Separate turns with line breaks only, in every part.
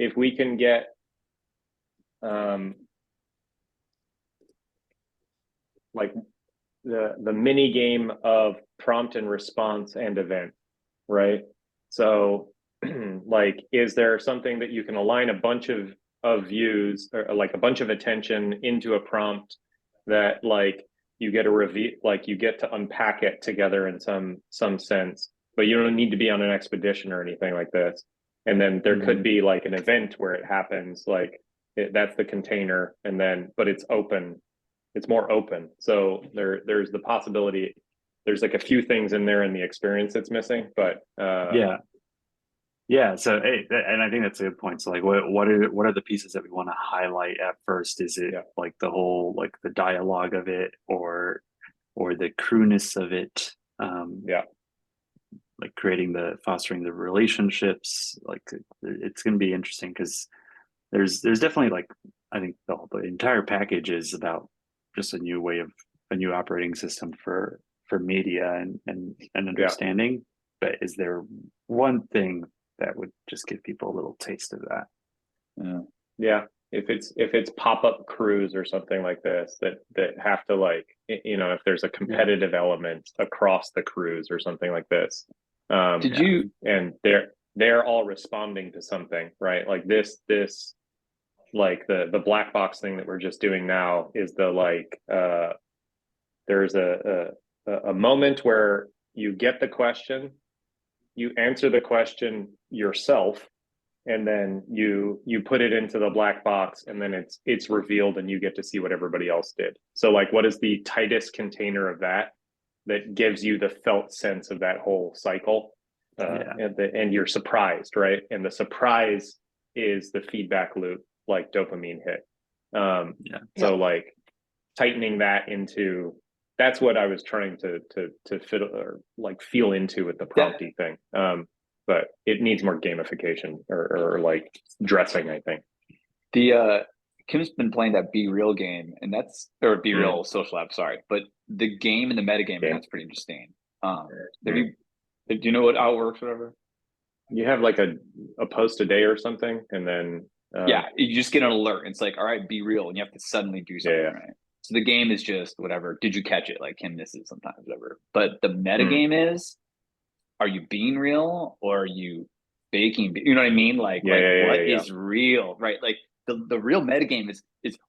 if we can get like the mini game of prompt and response and event, right? So like, is there something that you can align a bunch of views or like a bunch of attention into a prompt that like you get a review, like you get to unpack it together in some sense, but you don't need to be on an expedition or anything like this. And then there could be like an event where it happens, like that's the container, and then but it's open, it's more open. So there's the possibility, there's like a few things in there in the experience that's missing, but
Yeah. Yeah, so and I think that's a good point. So like what are the pieces that we want to highlight at first? Is it
yeah,
like the whole like the dialogue of it or the crewness of it?
yeah,
Like creating the fostering the relationships, like it's going to be interesting because there's definitely like I think the entire package is about just a new operating system for media and
yeah,
understanding. But is there one thing that would just give people a little taste of that?
Yeah.
yeah. If it's pop-up crews or something like this that have to like, you know, if there's a
Yeah.
competitive element across the crews or something like this,
Did
Yeah.
you?
and they're all responding to something, right? Like this like the black box thing that we're just doing now is the like there's a moment where you get the question, you answer the question yourself, and then you put it into the black box, and then it's revealed and you get to see what everybody else did. So like, what is the tightest container of that gives you the felt sense of that whole cycle,
Yeah.
and you're surprised, right? And the surprise is the feedback loop, like dopamine hit.
Yeah.
So like tightening that into, that's what I was trying to fit or like feel into with the
That
prompty thing. But it needs more gamification or like dressing, I think.
the Kim's been playing that Be Real game, and that's or Be
Mm.
Real social app. Sorry, but the game and the meta game, and
Game.
that's pretty interesting. Have
Mm.
you? Do you know how it works? Whatever.
You have like a post a day or something, and then
Yeah, you just get an alert. It's like, all right, be real, and you have to suddenly do something,
yeah,
right? So the game is just whatever. Did you catch it? Like Kim misses sometimes, whatever. But the meta
mm.
game is, are you being real or are you faking? You know what I mean? Like what
Yeah.
is real, right? Like the real meta game is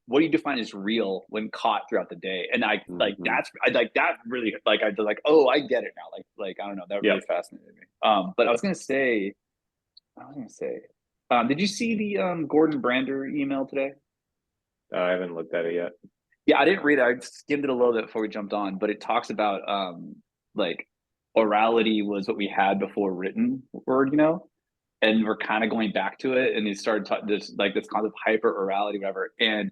what do you define as real when caught throughout the day? And I like
Mm-hmm.
that's I like that really like I like, oh, I get it now. Like I don't know, that
Yeah,
really fascinated me. But I was gonna say, did you see the Gordon Brander email today?
I haven't looked at it yet.
Yeah, I didn't read it. I skimmed it a little bit before we jumped on, but it talks about like orality was what we had before written word, you know, and we're kind of going back to it. And he started this like this concept of hyper orality, whatever, and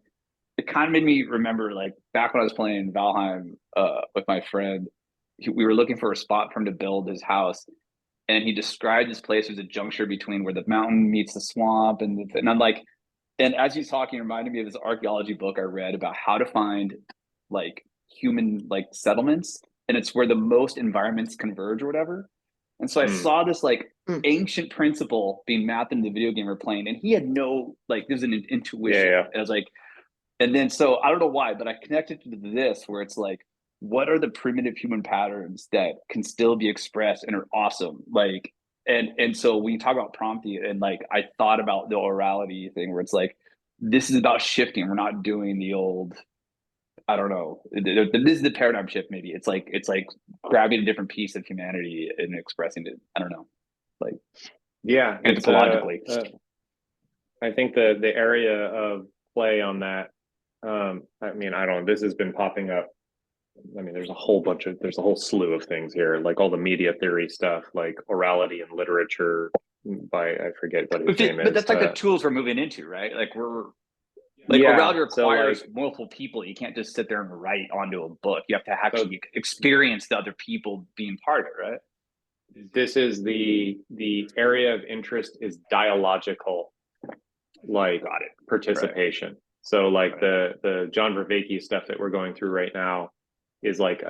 it kind of made me remember like back when I was playing Valheim with my friend. We were looking for a spot for him to build his house, and he described this place as a juncture between where the mountain meets the swamp, and I'm like, and as he's talking, it reminded me of this archaeology book I read about how to find like human like settlements, and it's where the most environments converge or whatever. And so I
Mm.
saw this like
Mm.
ancient principle being mapped into the video game we're playing, and he had no like there's an intuition.
Yeah.
And I was like, and then so I don't know why, but I connected to this where it's like, what are the primitive human patterns that can still be expressed and are awesome? Like, and so when you talk about prompting, and like I thought about the orality thing where it's like, this is about shifting. We're not doing the old, I don't know. This is the paradigm shift, maybe. It's like grabbing a different piece of humanity and expressing it. I don't know. Like
Yeah, it's
anthropologically.
I think the area of play on that, I mean, I don't know, this has been popping up. I mean, there's a whole slew of things here, like all the media theory stuff, like orality and literature by, I forget what his name
But
is.
that's like the tools we're moving into, right? Like we're like
Yeah,
orality
so
requires
like,
multiple people. You can't just sit there and write onto a book. You have to
so
actually experience the other people being part of it, right?
this is the area of interest is dialogical, like
Got it.
participation. So like
Right.
the John Vervaeke stuff that we're going through right now is like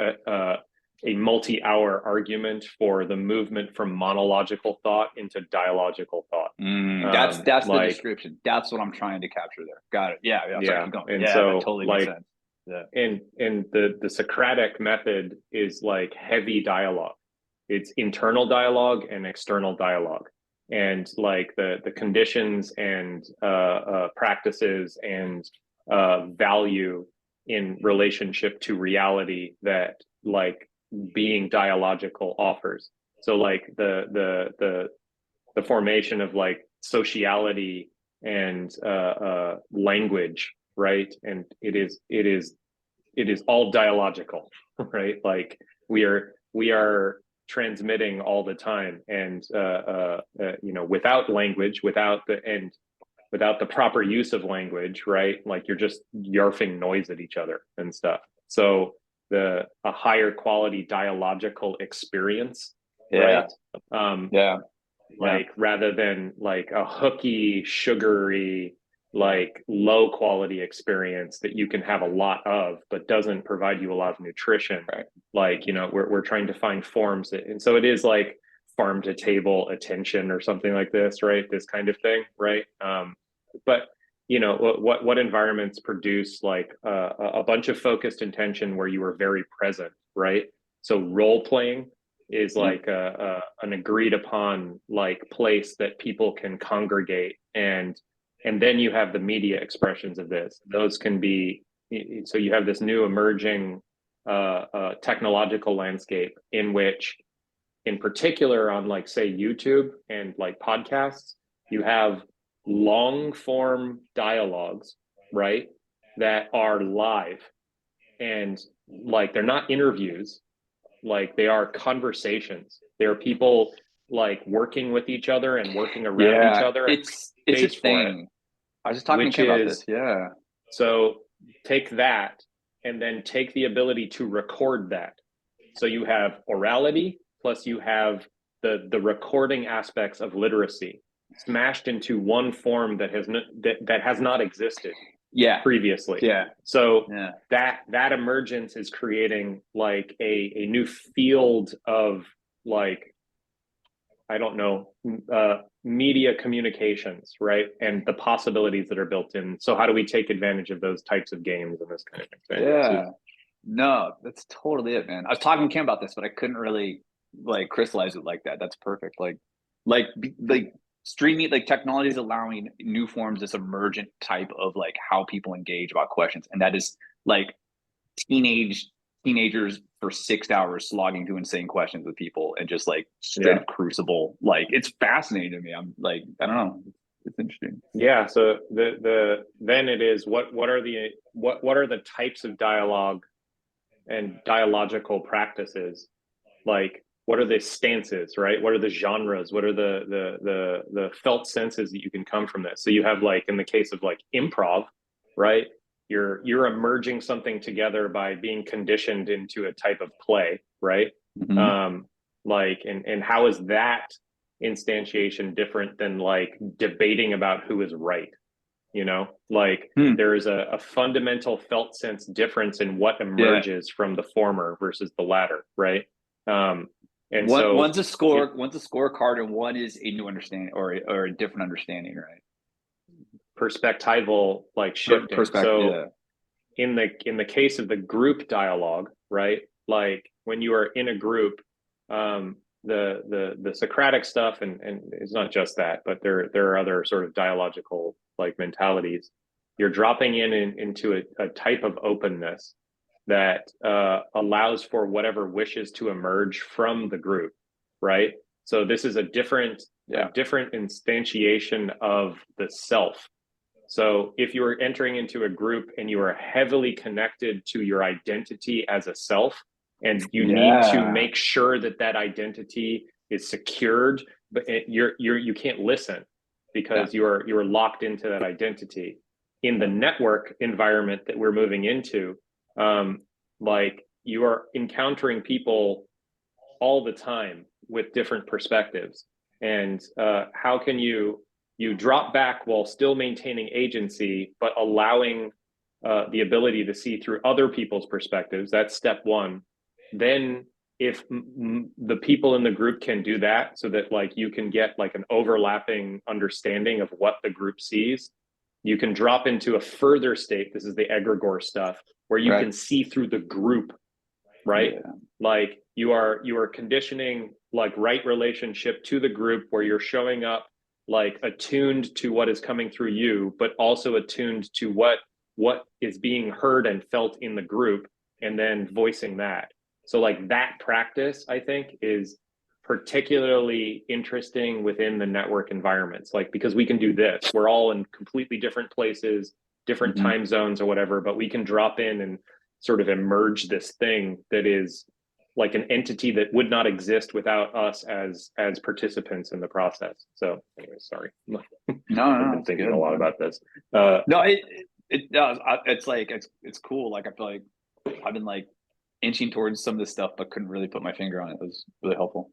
a multi-hour argument for the movement from monological thought into dialogical thought.
That's the
like,
description. That's what I'm trying to capture there. Got it. Yeah. Sorry,
yeah.
keep going.
And
Yeah,
so
that totally makes
like,
sense. Yeah.
and the Socratic method is like heavy dialogue. It's internal dialogue and external dialogue. And like the conditions and practices and value in relationship to reality that like being dialogical offers. So like the formation of like sociality and language, right? And it is all dialogical, right? Like we are transmitting all the time, and you know, without language, without the proper use of language, right? Like you're just yarfing noise at each other and stuff. So a higher quality dialogical experience,
Yeah.
right?
Yeah.
Like rather than like a hooky, sugary, like low quality experience that you can have a lot of, but doesn't provide you a lot of nutrition.
Right.
Like, you know, we're trying to find forms that, and so it is like farm to table attention or something like this, right? This kind of thing, right? But you know, what environments produce like a bunch of focused intention where you are very present, right? So role playing is like an agreed upon like place that people can congregate, and then you have the media expressions of this. Those can be, so you have this new emerging technological landscape in which, in particular on like say YouTube and like podcasts, you have long form dialogues, right, that are live, and like they're not interviews, like they are conversations. There are people like working with each other and working around each other.
It's a thing. I was just talking to Kim about this. Yeah.
So take that and then take the ability to record that. So you have orality plus you have the recording aspects of literacy smashed into one form that has not existed previously. So that emergence is creating like a new field of like, I don't know, media communications, right? And the possibilities that are built in. So how do we take advantage of those types of games and this kind of thing?
Yeah. No, that's totally it, man. I was talking to Kim about this, but I couldn't really like crystallize it like that. That's perfect. Like streaming, like technology is allowing new forms, this emergent type of like how people engage about questions, and that is like teenagers for 6 hours slogging through insane questions with people and just like straight up crucible. Like it's fascinating to me. I'm like, I don't know. It's interesting.
Yeah. So then it is what are the types of dialogue and dialogical practices, like what are the stances, right? What are the genres? What are the felt senses that you can come from this? So you have like in the case of like improv, right? You're emerging something together by being conditioned into a type of play, right? Like and how is that instantiation different than like debating about who is right? You know, like there is a fundamental felt sense difference in what emerges from the former versus the latter, right? And so
one's a scorecard and one is a new understanding or a different understanding, right?
Perspectival like shifting. So in the case of the group dialogue, right? Like when you are in a group, the Socratic stuff, and it's not just that, but there are other sort of dialogical like mentalities. You're dropping into a type of openness that allows for whatever wishes to emerge from the group, right? So this is a different instantiation of the self. So if you are entering into a group and you are heavily connected to your identity as a self, and you need to make sure that identity is secured, but you can't listen because you're locked into that identity. In the network environment that we're moving into, like you are encountering people all the time with different perspectives, and how can you drop back while still maintaining agency, but allowing the ability to see through other people's perspectives? That's step one. Then if the people in the group can do that, so that like you can get like an overlapping understanding of what the group sees, you can drop into a further state. This is the egregore stuff, where you
Right.
can see through the group, right?
Yeah.
Like you are conditioning like right relationship to the group, where you're showing up like attuned to what is coming through you, but also attuned to what is being heard and felt in the group, and then voicing that. So like that practice, I think, is particularly interesting within the network environments, like because we can do this. We're all in completely different places, different
Mhm.
time zones or whatever, but we can drop in and sort of emerge this thing that is like an entity that would not exist without us as participants in the process. So anyway, sorry.
No,
I've
no,
been
it's
thinking
good,
a lot
man.
about this.
No, it does. It's like it's cool. Like I feel like I've been like inching towards some of this stuff, but couldn't really put my finger on it. It was really helpful.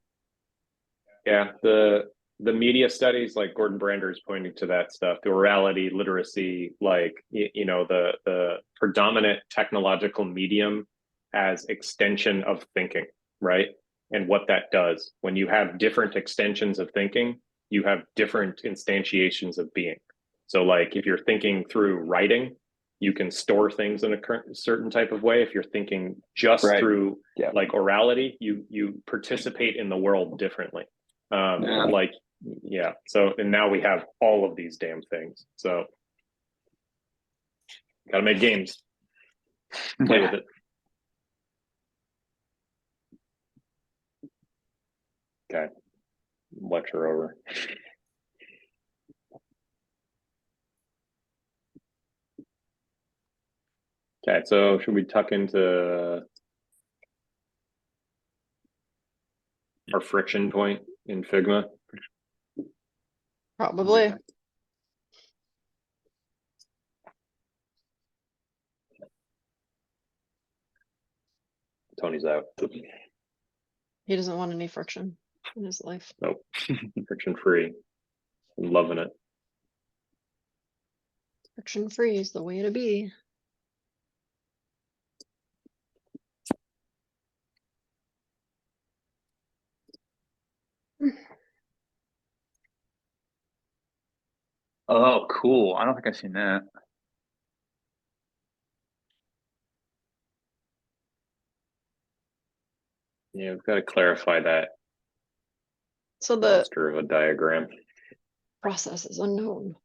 Yeah, the media studies, like Gordon Brander is pointing to that stuff, the orality, literacy, like you know, the predominant technological medium as extension of thinking, right? And what that does when you have different extensions of thinking, you have different instantiations of being. So, like if you're thinking through writing, you can store things in a certain type of way. If you're thinking just
Right.
through
Yeah.
like orality, you participate in the world differently.
Yeah.
Like, yeah. So, and now we have all of these damn things. So, gotta make games, play with it. Okay. Lecture over. Okay. So, should we tuck into our friction point in Figma?
Probably.
Tony's out.
He doesn't want any friction in his life.
Nope. Friction free. I'm loving it.
Friction free is the way to be.
Oh, cool. I don't think I've seen that.
Yeah, we've got to clarify that
So the
monster of a diagram.
process is unknown.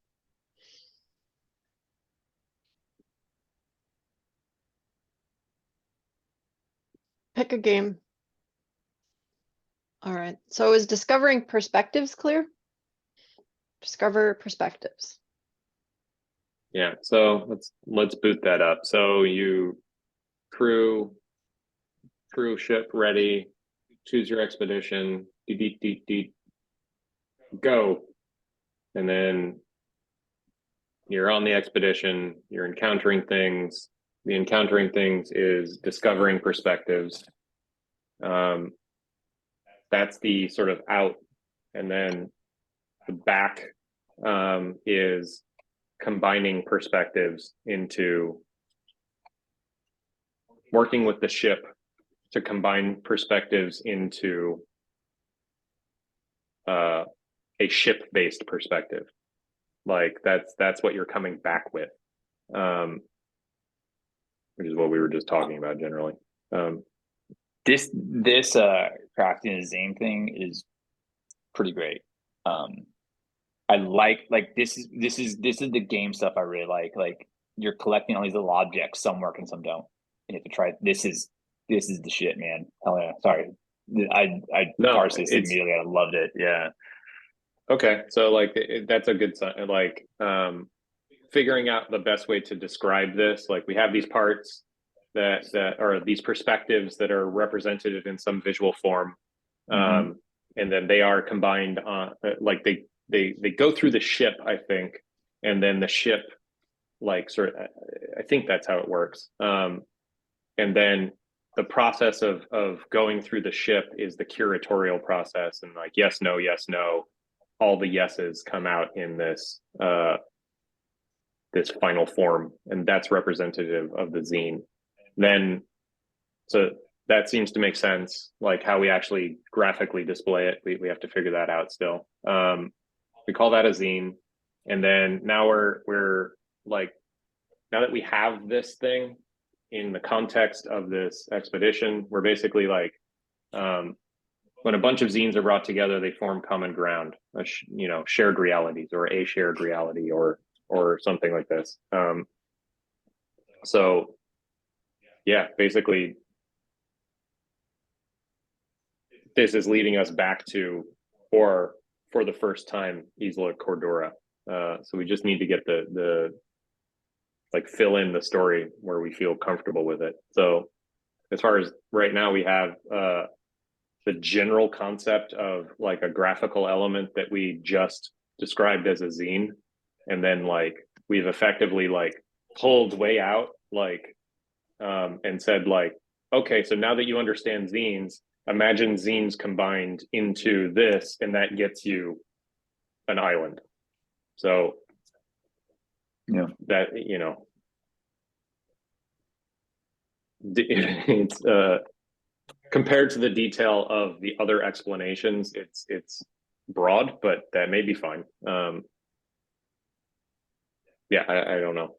Pick a game. All right. So is discovering perspectives clear? Discover perspectives.
Yeah. So let's boot that up. So you crew ship ready, choose your expedition, go. And then you're on the expedition, you're encountering things. The encountering things is discovering perspectives. That's the sort of out. And then the back is combining perspectives into working with the ship to combine perspectives into a ship-based perspective. Like that's what you're coming back with, which is what we were just talking about generally.
This crafting a zine thing is pretty great. I like this is the game stuff I really like. Like you're collecting all these little objects, some work and some don't. And you have to try this is the shit, man. Hell yeah. Sorry. I
No,
parsed this
it's
immediately. I loved it. Yeah.
okay. So like that's a good sign. Like figuring out the best way to describe this. Like we have these parts that are these perspectives that are represented in some visual form, and then they are combined on like they go through the ship, I think, and then the ship like sort of I think that's how it works. And then the process of going through the ship is the curatorial process, and like yes, no, all the yeses come out in this this final form, and that's representative of the zine. Then so that seems to make sense. Like how we actually graphically display it, we have to figure that out still. We call that a zine, and then now we're like, now that we have this thing in the context of this expedition, we're basically like, when a bunch of zines are brought together, they form common ground, you know, shared realities or a shared reality or something like this. So yeah, basically this is leading us back to, or for the first time, Isla Cordura. So we just need to get the like fill in the story where we feel comfortable with it. So as far as right now, we have the general concept of like a graphical element that we just described as a zine, and then like we've effectively like pulled way out like and said like, okay, so now that you understand zines, imagine zines combined into this, and that gets you an island. So
Yeah,
that, you know, it's compared to the detail of the other explanations, it's broad, but that may be fine. Yeah, I don't know.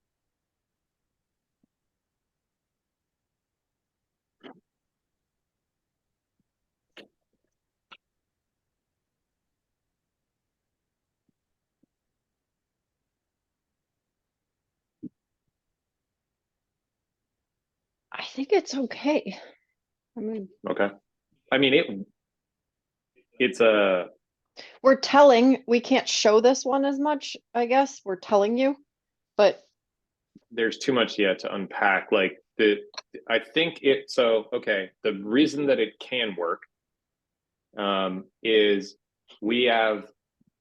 I think it's okay. I mean,
Okay. I mean, it's a,
we're telling, we can't show this one as much, I guess. We're telling you, but
there's too much yet to unpack. Like I think so, okay, the reason that it can work is we have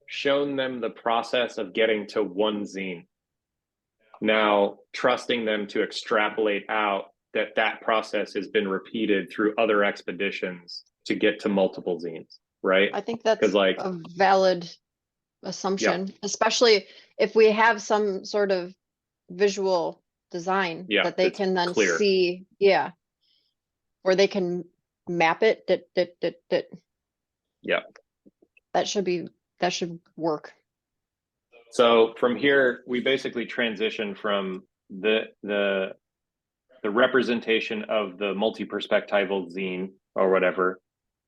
shown them the process of getting to one zine. Now, trusting them to extrapolate out that process has been repeated through other expeditions to get to multiple zines, right?
I think that's
'Cause, like,
a valid assumption, especially if we have some sort of visual design
Yeah,
that they
it's
can then
clear.
see, yeah. Or they can map it, that.
Yeah.
That should work.
So from here, we basically transition from the representation of the multi-perspectival zine or whatever,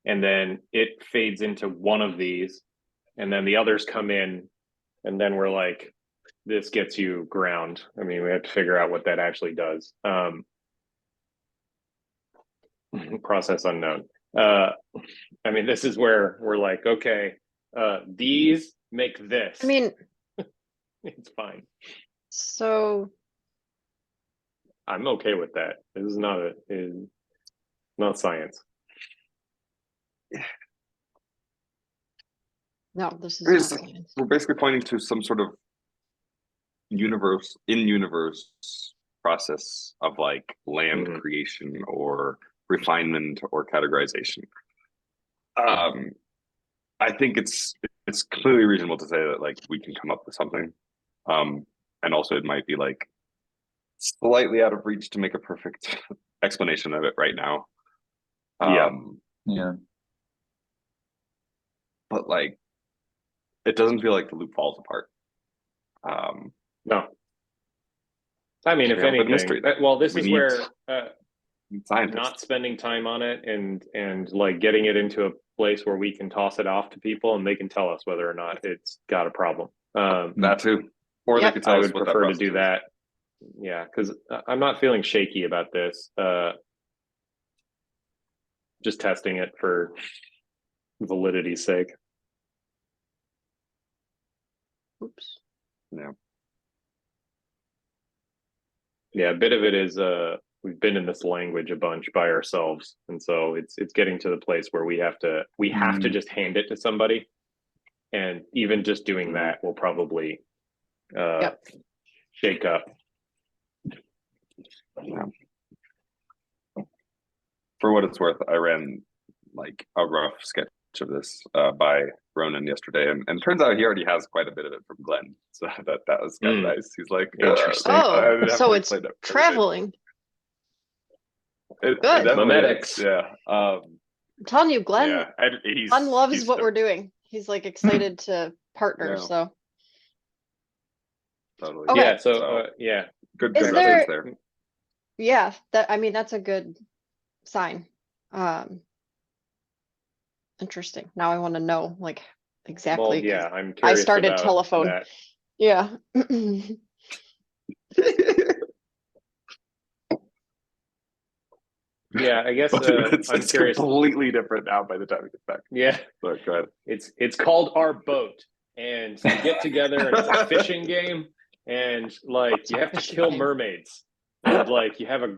and then it fades into one of these, and then the others come in, and then we're like, this gets you ground. I mean, we have to figure out what that actually does. Process unknown. I mean, this is where we're like, okay, these make this.
I mean,
it's fine.
so
I'm okay with that. This is not science.
no, this is
It
not
is-
science.
We're basically pointing to some sort of in-universe process of like land
Mhm.
creation or refinement or categorization. I think it's clearly reasonable to say that like we can come up with something. And also it might be like slightly out of reach to make a perfect explanation of it right now.
Yeah.
yeah.
But like it doesn't feel like the loop falls apart.
No. I mean, if
Yeah, but
anything,
mystery,
well, this
we
is
need
where
scientists.
not spending time on it and like getting it into a place where we can toss it off to people and they can tell us whether or not it's got a problem.
That too. Or
Yep.
they could tell
I
us
would
what
prefer to
process
do
is.
that. Yeah, because I'm not feeling shaky about this. Just testing it for validity's sake.
Oops.
Yeah.
Yeah, a bit of it is we've been in this language a bunch by ourselves, and so it's getting to the place where we have to just hand it to somebody, and even just doing that will probably shake up.
Yeah. For what it's worth, I ran like a rough sketch of this by Ronan yesterday, and turns out he already has quite a bit of it from Glenn. So that was kind of nice. He's like,
Interesting.
I
Oh,
haven't
so
really
it's
played it every day.
traveling.
It
Good.
definitely
Memetics.
is, yeah.
I'm telling you, Glenn,
Yeah,
Glenn loves
he's
what we're
stoked,
doing. He's like excited to partner,
Yeah.
so.
totally.
Okay.
Yeah, so
So-
yeah.
Good,
Is
good
there-
reference there.
Yeah, I mean, that's a good sign. Interesting. Now I want to know, like,
Well,
exactly. 'cause
yeah, I'm
I
curious
started
about
telephone.
that.
Yeah.
Yeah, I guess
It's,
I'm
it's
curious.
completely different now by the time we get back.
Yeah,
But go ahead.
it's called Our Boat, and you get together and it's a fishing game, and like you have to
Fishing
kill
game.
mermaids, and like you have a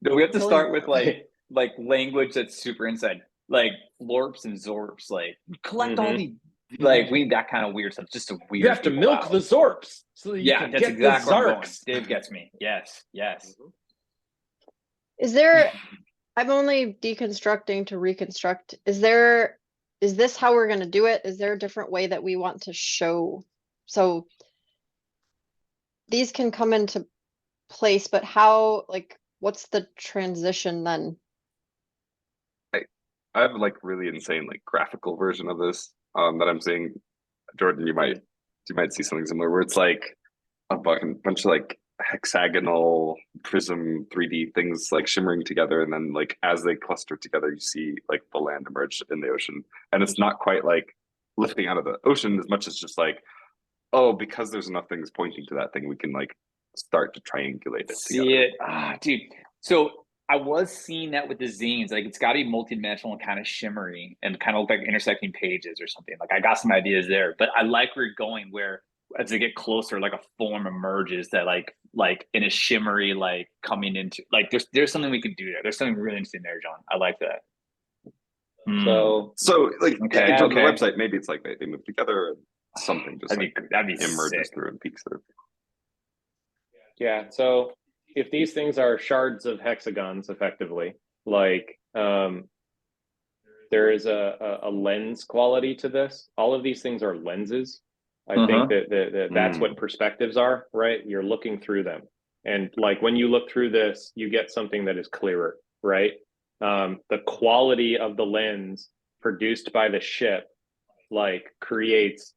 No, we have to
Killing
start with like language that's super inside, like lorps and zorps. Like collect all the like we need that kind of weird stuff. Just to weird.
you have to
people
milk
out.
the zorps so that you
Yeah,
can
that's
get
exactly
the
where I'm going.
zarks.
Dave gets me. Yes, yes.
Is there, I'm only deconstructing to reconstruct. Is this how we're gonna do it? Is there a different way that we want to show? So these can come into place, but how, like, what's the transition then?
I have like really insane like graphical version of this that I'm seeing. Jordan, you might see something similar where it's like a bunch of like hexagonal prism 3D things like shimmering together, and then like as they cluster together, you see like the land emerge in the ocean, and it's not quite like lifting out of the ocean as much as just like, oh, because there's enough things pointing to that thing, we can like start to triangulate it
See
together.
it, dude. So I was seeing that with the zines. Like it's got to be multidimensional and kind of shimmery and kind of look like intersecting pages or something. Like I got some ideas there, but I like where you're going. Where as they get closer, like a form emerges that like in a shimmery, like coming into like there's something we could do there. There's something really interesting there, John. I like that.
So
like
Okay,
in terms
okay.
of the website, maybe it's like they move together and something just like
that'd be
emerges
sick.
through and peeks through.
yeah, so if these things are shards of hexagons, effectively, like there is a lens quality to this. All of these things are lenses. I think that that's what perspectives are, right? You're looking through them, and like when you look through this, you get something that is clearer, right? The quality of the lens produced by the ship like creates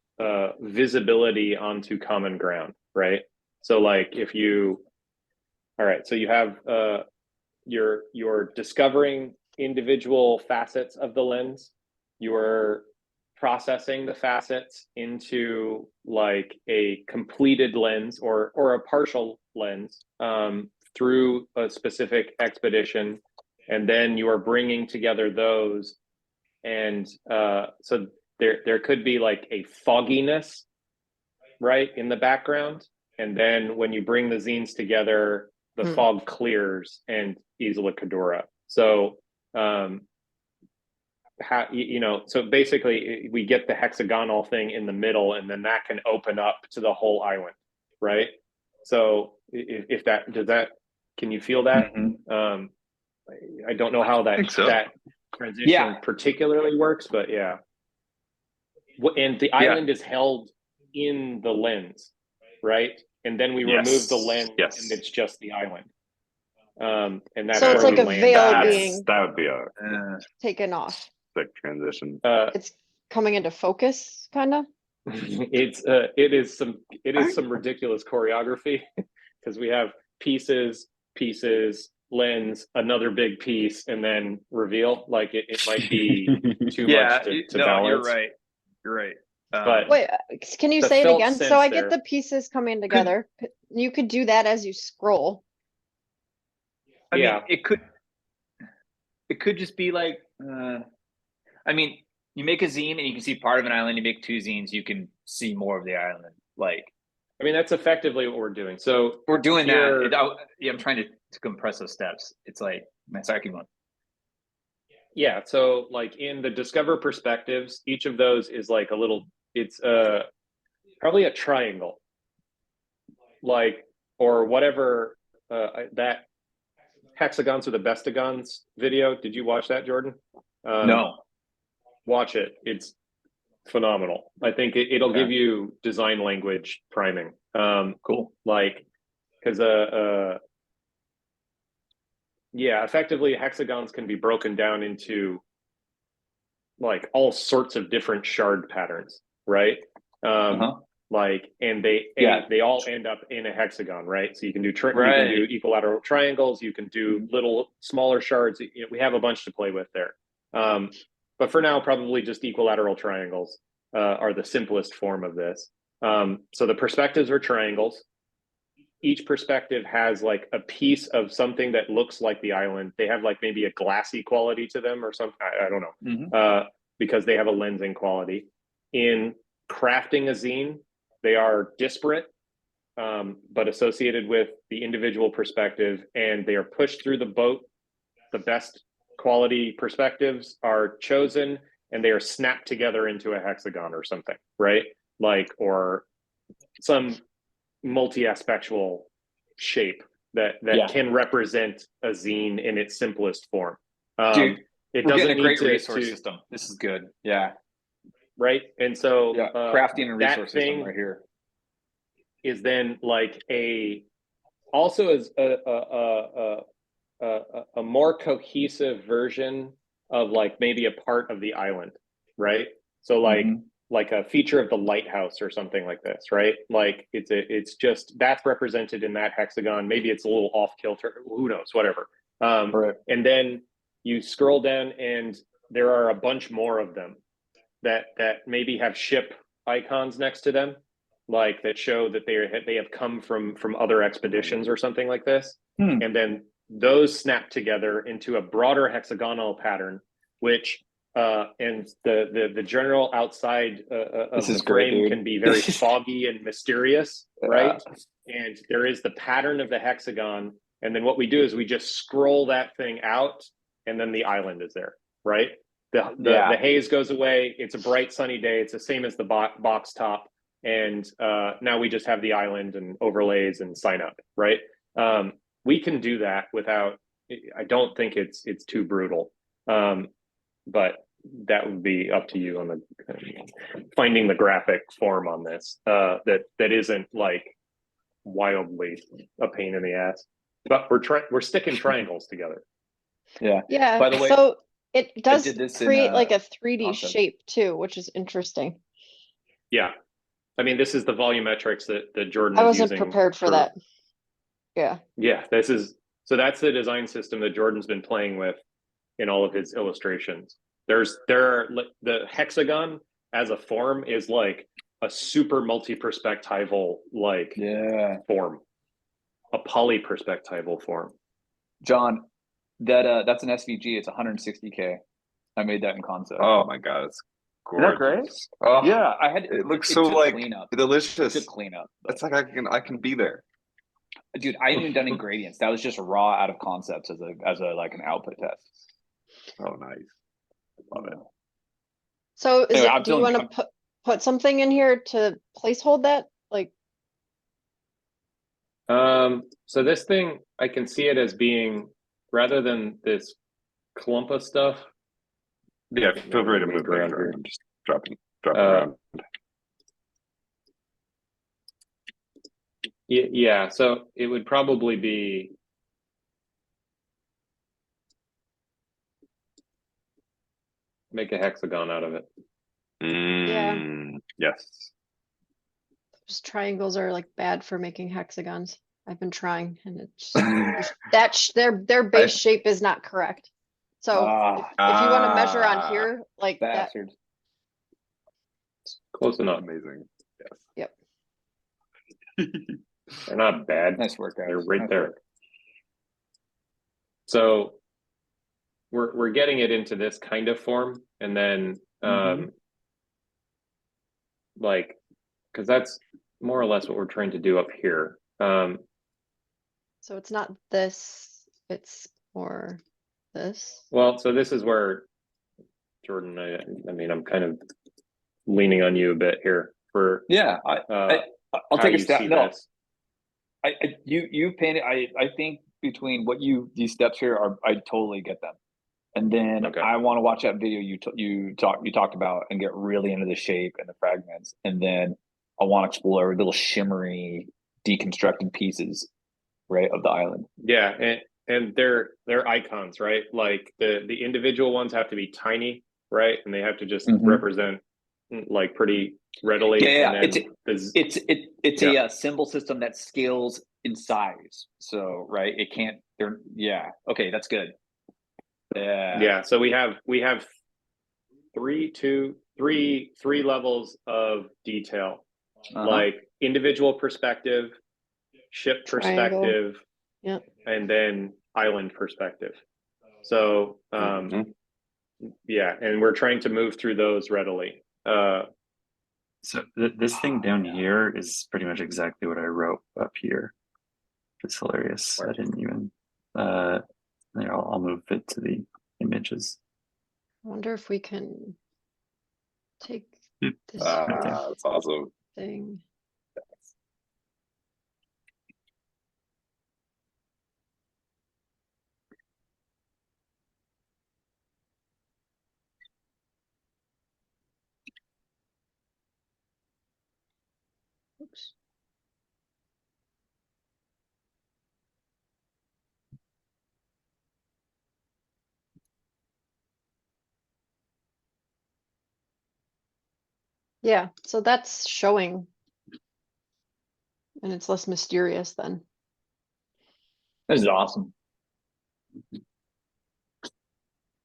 visibility onto common ground, right? So like if you, all right, so you have you're discovering individual facets of the lens. You're processing the facets into like a completed lens or a partial lens through a specific expedition, and then you are bringing together those, and so there could be like a fogginess right in the background, and then when you bring the zines together, the fog clears and Isla Cadora. So so basically we get the hexagonal thing in the middle, and then that can open up to the whole island, right? So if that does that, can you feel that? I don't know how that transition particularly works, but yeah. And the island is held in the lens, right? And then we remove the lens, and it's just the island. And that's
So it's
where
like
we
a
land.
veil being
That would be a
taken off.
sick transition.
It's coming into focus, kind of.
It is some ridiculous choreography because we have pieces, lens, another big piece, and then reveal. Like it might be too much to balance.
You're right.
But
Wait, can you
the
say it
felt
again?
sense
So I
there.
get the pieces coming together. You could do that as you scroll.
I mean, it could just be like, I mean, you make a zine and you can see part of an island. You make two zines, you can see more of the island. Like,
I mean, that's effectively what we're doing. So
we're doing
here-
that. I'm trying to compress those steps. It's like, sorry, keep going.
Yeah, so like in the discover perspectives, each of those is like a little, it's probably a triangle, like, or whatever that hexagons or the bestagons video. Did you watch that, Jordan?
No.
Watch it. It's phenomenal. I think it'll give you design language priming.
Cool.
Like, because yeah, effectively hexagons can be broken down into like all sorts of different shard patterns, right? Like, and they all end up in a hexagon, right? So you can do you can do equilateral triangles, you can do little smaller shards. We have a bunch to play with there. But for now, probably just equilateral triangles are the simplest form of this. So the perspectives are triangles. Each perspective has like a piece of something that looks like the island. They have like maybe a glassy quality to them or something. I don't know, because they have a lensing quality. In crafting a zine, they are disparate, but associated with the individual perspective, and they are pushed through the boat. The best quality perspectives are chosen, and they are snapped together into a hexagon or something, right? Like, or some multi-aspectual shape that can represent a zine in its simplest form.
Dude,
it
we're
doesn't
getting a great
need
resource system. This is good. Yeah.
Right. And so
crafting and resource
that
system right here
is then like also as a more cohesive version of like maybe a part of the island, right? So like a feature of the lighthouse or something like this, right? Like it's just that's represented in that hexagon. Maybe it's a little off kilter, who knows, whatever. And then you scroll down and there are a bunch more of them that maybe have ship icons next to them, like that show that they have come from other expeditions or something like this. And then those snap together into a broader hexagonal pattern, which and the general outside of the frame can be very foggy and mysterious, right? And there is the pattern of the hexagon, and then what we do is we just scroll that thing out, and then the island is there, right? The haze goes away. It's a bright sunny day. It's the same as the box top, and now we just have the island and overlays and sign up, right? We can do that without. I don't think it's too brutal, but that would be up to you on the finding the graphic form on this. That isn't like wildly a pain in the ass. But we're sticking triangles together.
Yeah.
Yeah.
By the way,
so it does create
in,
like a 3D
concept.
shape too, which is interesting.
Yeah. I mean, this is the volumetrics that Jordan
I
is
wasn't
using
prepared for that. Yeah.
Yeah, that's the design system that Jordan's been playing with in all of his illustrations. The hexagon as a form is like a super multi-perspectival form, a polyperspectival form.
John, that's an SVG. It's 160K. I made that in concept.
Oh my god, it's gorgeous.
Isn't that great?
Oh,
yeah, I had
it looks so like delicious.
It took cleanup.
It's like I can be there.
Dude, I haven't even done ingredients. That was just raw out of concepts as a like an output test.
Oh, nice. Love it.
So
Anyway,
do you want to put something in here to placehold that? Like,
so this thing, I can see it as being, rather than this clump of stuff.
Yeah, feel free to move around here. I'm just dropping around.
Yeah, so it would probably be make a hexagon out of it.
Yes.
Those triangles are like bad for making hexagons. I've been trying, and it's their base shape is not correct. So if you want to measure on here, like
bastard.
Close enough.
Amazing.
Yes.
Yep. They're not bad.
Nice work, guys.
They're right there. So we're getting it into this kind of form, and then like, because that's more or less what we're trying to do up here.
So it's not this, it's more this.
Well, so this is where Jordan, I mean, I'm kind of leaning on you a bit here for
I'll take a step. No, you painted. I think between these steps here I totally get them, and then I want to watch that video you talked about and get really into the shape and the fragments, and then I want to explore little shimmery deconstructed pieces right, of the island.
Yeah, and they're icons, right? Like the individual ones have to be tiny, right? And they have to just
Mhm.
represent like pretty readily.
Yeah,
And then
it's
Yeah.
a symbol system that scales in size. So right, it can't. They're yeah. Okay, that's good.
yeah, so we have three levels of detail,
Uh-huh.
like individual perspective, ship
Triangle.
perspective,
Yep.
and then island perspective. So
Mhm.
yeah, and we're trying to move through those readily.
So this thing down here is pretty much exactly what I wrote up here. It's hilarious. I didn't even. There, I'll move it to the images.
I wonder if we can take
Yep.
this
Right there.
That's awesome.
thing. Oops. Yeah, so that's showing. And it's less mysterious then.
This is awesome.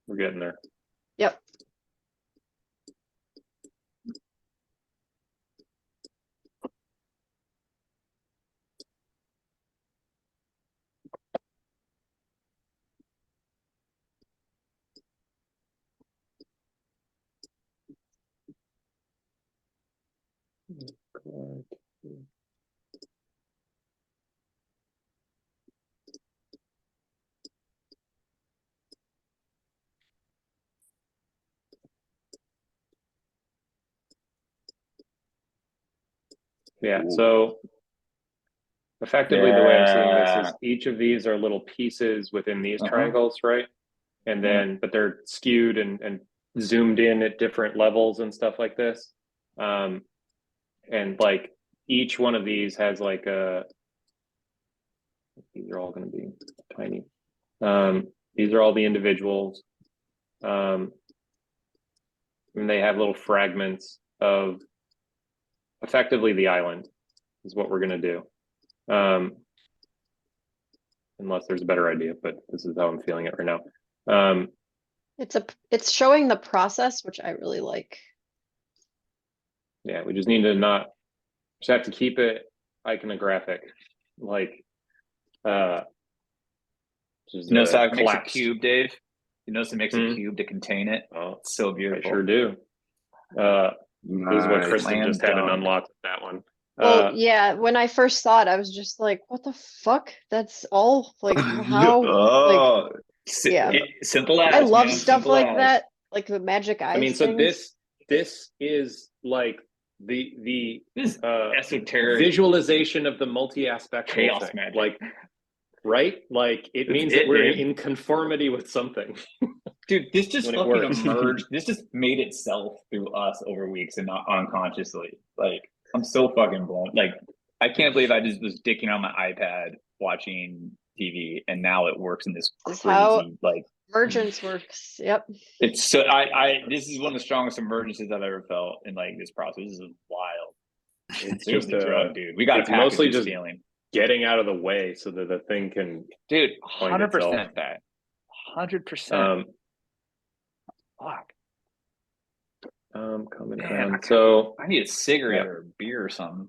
We're getting there.
Yep.
Yeah, so effectively the way I'm seeing this is each of these are little pieces within these triangles, right? And then, but they're skewed and zoomed in at different levels and stuff like this. And like each one of these has like these are all going to be tiny. These are all the individuals. And they have little fragments of effectively the island is what we're going to do. Unless there's a better idea, but this is how I'm feeling it right now.
It's showing the process, which I really like.
Yeah, we just need to just have to keep it iconographic, like just
You notice how it makes a
collapsed.
cube, Dave? You notice it makes a cube to contain it?
Oh,
It's so
I
beautiful.
sure do. This is what
Nice.
Kristen
Slam
just had an
dunk.
unlock with that one.
Well, yeah, when I first saw it, I was just like, what the fuck? That's all like how like
Oh,
yeah.
Simple as
I love
man,
stuff
simple
like
as.
that, like the magic eyes
I mean, so
things.
this is like the
This is esoteric
visualization of the multi-aspectal
chaos
thing.
magic.
Like, right? Like it
It's
means
it,
that we're
dude.
in conformity with something.
Dude, this just
when it
fucking
works.
emerged. This just made itself through us over weeks and not unconsciously. Like, I'm so fucking blown. Like, I can't believe I just was dicking on my iPad watching TV, and now it works in this
This is
crazy
how
like.
emergence works. Yep.
It's so I this is one of the strongest emergencies I've ever felt in like this process. This is wild.
It's
There's
just
the drug, dude. We got to
it's
package
mostly
this
just
feeling,
getting out of the way so that the thing can
dude.
find itself.
100% that. 100%. Fuck.
Common
Man,
ground. So
I need a cigarette
Yeah.
or a beer or something.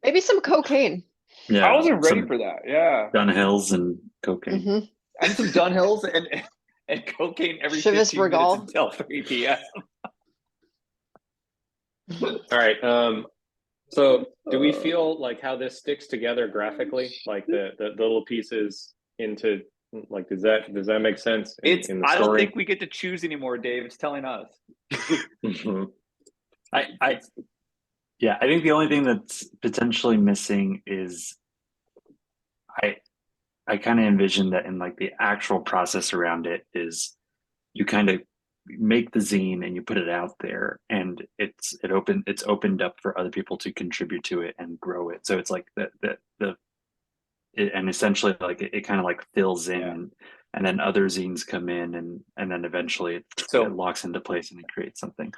Maybe some cocaine.
Yeah,
I wasn't ready
some
for that. Yeah.
Dunhills and cocaine.
Mm-hmm.
I need some Dunhills and cocaine every
Chivas
15 minutes
Regal.
until 3 p.m.
all right. So do we feel like how this sticks together graphically? Like the little pieces into like does that make sense in the
I don't
story?
think we get to choose anymore, Dave. It's telling us.
Mhm.
I think the only thing that's potentially missing is I kind of envision that in like the actual process around it is you kind of make the zine and you put it out there, and it's opened up for other people to contribute to it and grow it. So it's like and essentially like it kind of like fills in,
Yeah.
and then other zines come in, and then eventually
So-
it locks into place and it creates something.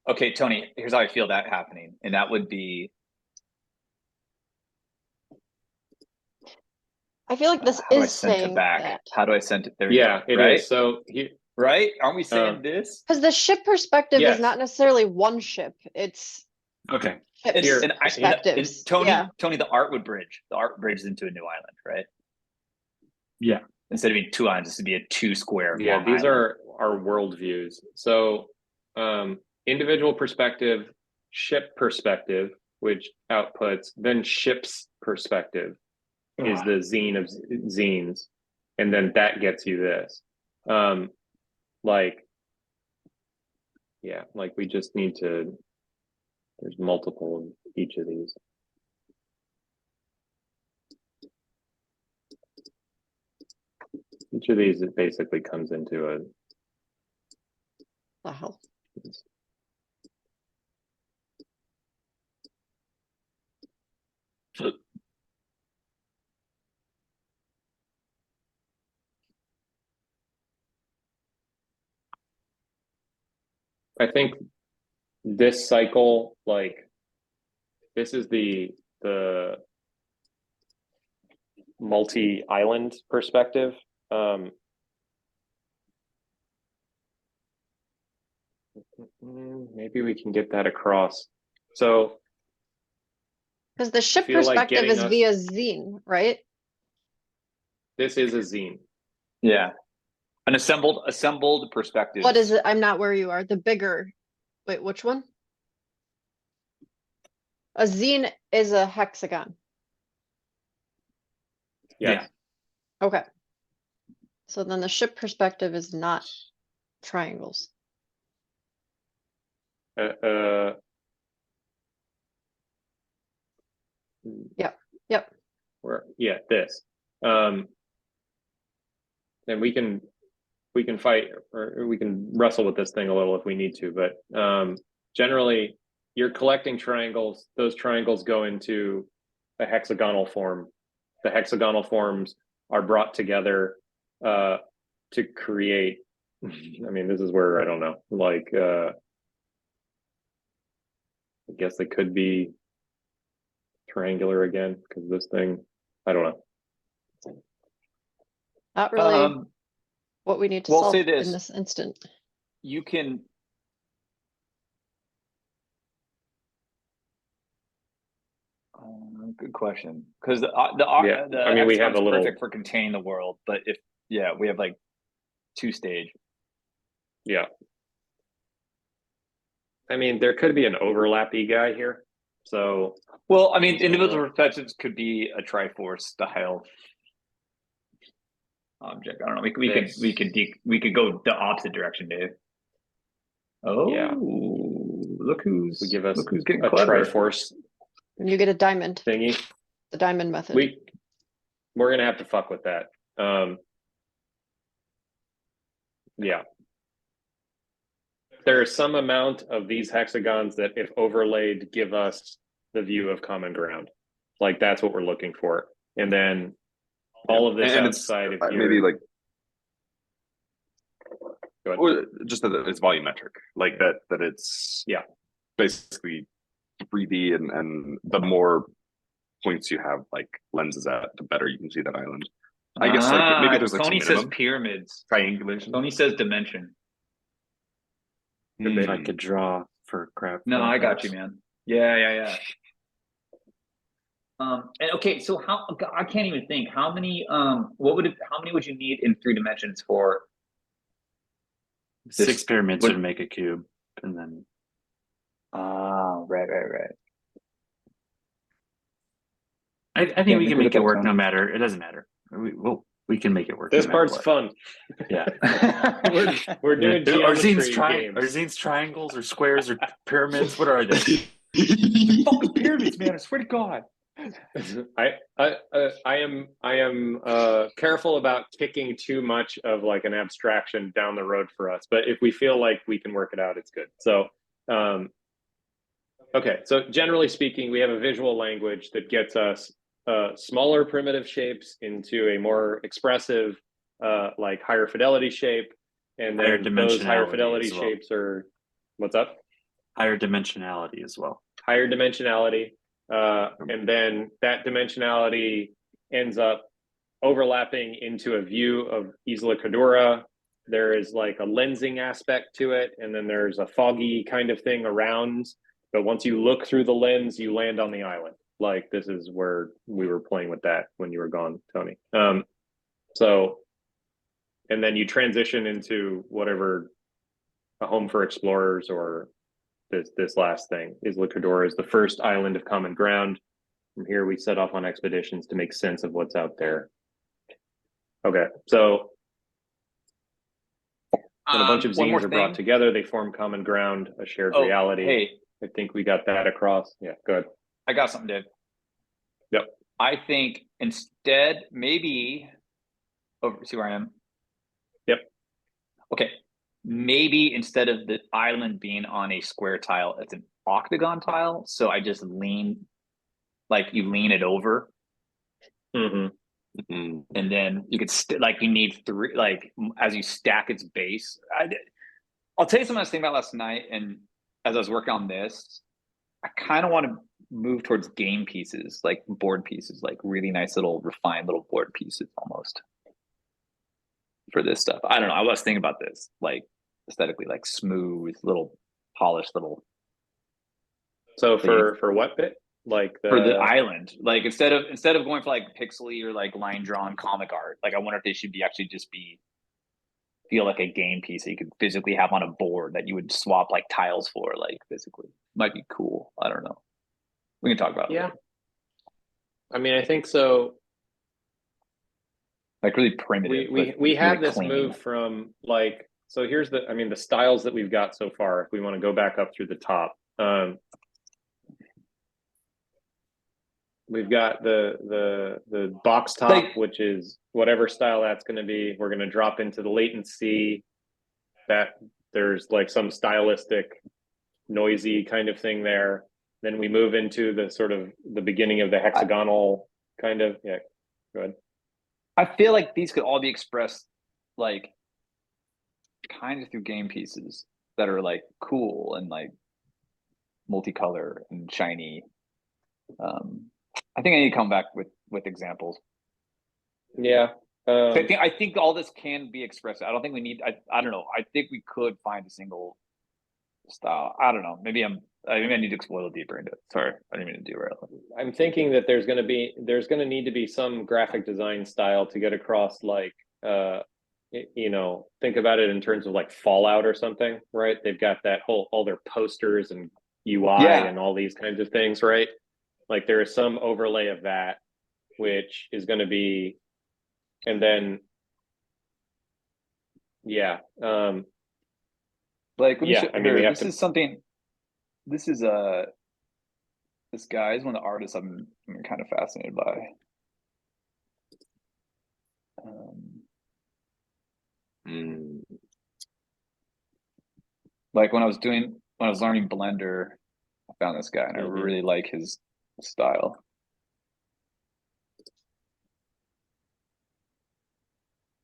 Okay, Tony, here's how I feel that happening. And that would be,
I feel like this
how do I
is
send it
saying
back?
that.
How do I send it? There we
Yeah,
go.
it
Right?
is. So he,
Right? Aren't we saying this?
Because the ship perspective
Yes.
is not necessarily one ship, it's
Okay.
ships
Here,
And
perspectives.
Tony,
Yeah.
Tony, the art would bridge. The art bridges into a new island, right?
Yeah.
Instead of being 2 islands, this would be a 2 square.
yeah,
long
these
island.
are worldviews. So individual perspective, ship perspective, which outputs, then ship's perspective is the zine of zines, and then that gets you this. Like, yeah, like we just need to, there's multiple of each of these. Each of these, it basically comes into a,
The hell.
I think this cycle, like, this is the multi-island perspective. Maybe we can get that across. So
Because the ship
feel like
perspective
getting
is
us-
via zine, right?
this is a zine.
Yeah. An assembled perspective.
What is it? I'm not where you are. The bigger, wait, which one? A zine is a hexagon.
Yes.
Okay. So then the ship perspective is not triangles. Yep.
Yeah, this. And we can fight, or we can wrestle with this thing a little if we need to, but generally you're collecting triangles. Those triangles go into a hexagonal form. The hexagonal forms are brought together to create, I mean, this is where I don't know, like I guess they could be triangular again, because this thing, I don't know.
Not really
Um,
what we need to
we'll
solve
say
in
this.
this instant.
you can. Good question. Because
Yeah, I mean, we have
hexagon's
a little-
perfect for containing the world, but if we have like 2 stage.
Yeah. I mean, there could be an overlappy guy here. So
Well, I mean, individual perspectives could be a Triforce style object. I don't know. We could go the opposite direction, Dave. Oh,
Yeah.
look who's getting
a
clever.
Triforce
And you get a diamond,
thingy.
the diamond method.
We're gonna have to fuck with that. Yeah. There is some amount of these hexagons that, if overlaid, give us the view of common ground. Like, that's what we're looking for. And then all of this
And
outside of here.
maybe like,
Go ahead.
or just that it's volumetric, like that it's
Yeah.
basically 3D, and the more points you have like lenses at, the better you can see that island. I guess like maybe there's like
Tony
some
says
minimum
pyramids.
triangulation.
Tony says dimension.
If I could draw for crap.
No, I got you, man. Yeah. And okay, so I can't even think how many how many would you need in 3 dimensions for
6 pyramids would make a cube, and then
right.
I think we can make it work no matter. It doesn't matter. We can make it work.
This
no matter
part's
what.
fun.
Yeah.
We're doing
Are
geometry
zines
games.
triangles or squares or pyramids? What are they?
Fucking pyramids, man! I swear to God.
I am careful about kicking too much of like an abstraction down the road for us, but if we feel like we can work it out, it's good. So okay, so generally speaking, we have a visual language that gets us smaller primitive shapes into a more expressive, like higher fidelity shape, and
Higher
then those higher
dimensionality
fidelity
as well.
shapes are what's up?
Higher dimensionality as well.
Higher dimensionality, and then that dimensionality ends up overlapping into a view of Isla Cadora. There is like a lensing aspect to it, and then there's a foggy kind of thing around. But once you look through the lens, you land on the island. Like this is where we were playing with that when you were gone, Tony. So, and then you transition into whatever a home for explorers or this last thing. Isla Cadora is the first island of common ground. From here, we set off on expeditions to make sense of what's out there. Okay, so when a bunch of
One more
zines are brought
thing.
together, they form common ground, a shared
Oh,
reality.
hey,
I think we got that across. Yeah, good.
I got something, Dave.
Yep.
I think instead, maybe over. See where I am?
Yep.
Okay. Maybe instead of the island being on a square tile, it's an octagon tile. So I just lean, like you lean it over,
Mm-hmm.
and then you could like you need three, like as you stack its base. I'll tell you something I was thinking about last night, and as I was working on this, I kind of want to move towards game pieces, like board pieces, like really nice little refined little board pieces almost for this stuff. I don't know. I was thinking about this, like aesthetically, like smooth, little polished little.
So for what bit? Like
for the island, like instead of going for like pixely or like line drawn comic art, like I wonder if they should be actually just feel like a game piece that you could physically have on a board that you would swap like tiles for, like physically. Might be cool. I don't know. We can talk about it.
Yeah. I mean, I think so.
Like really primitive.
We have
really
this
clean.
move from like, so here's the, I mean, the styles that we've got so far, if we want to go back up through the top. We've got the box top,
Like,
which is whatever style that's going to be. We're going to drop into the latency that there's like some stylistic, noisy kind of thing there. Then we move into the sort of the beginning of the hexagonal kind of, yeah, go ahead.
I feel like these could all be expressed like kind of through game pieces that are like cool and like multicolor and shiny. I think I need to come back with examples.
Yeah.
I think all this can be expressed. I don't think we need. I don't know. I think we could find a single style. I don't know. Maybe I need to explore a little deeper into it. Sorry, I didn't mean to derail.
I'm thinking that there's going to need to be some graphic design style to get across, like, you know, think about it in terms of like Fallout or something, right? They've got that all their posters and UI and all these kinds of things, right? Like there is some overlay of that, which is going to be, and then, yeah.
Like,
yeah, I mean, we have
this
to.
is something. This is this guy is one of the artists I'm kind of fascinated by. Like when I was learning Blender, I found this guy and I really like his style.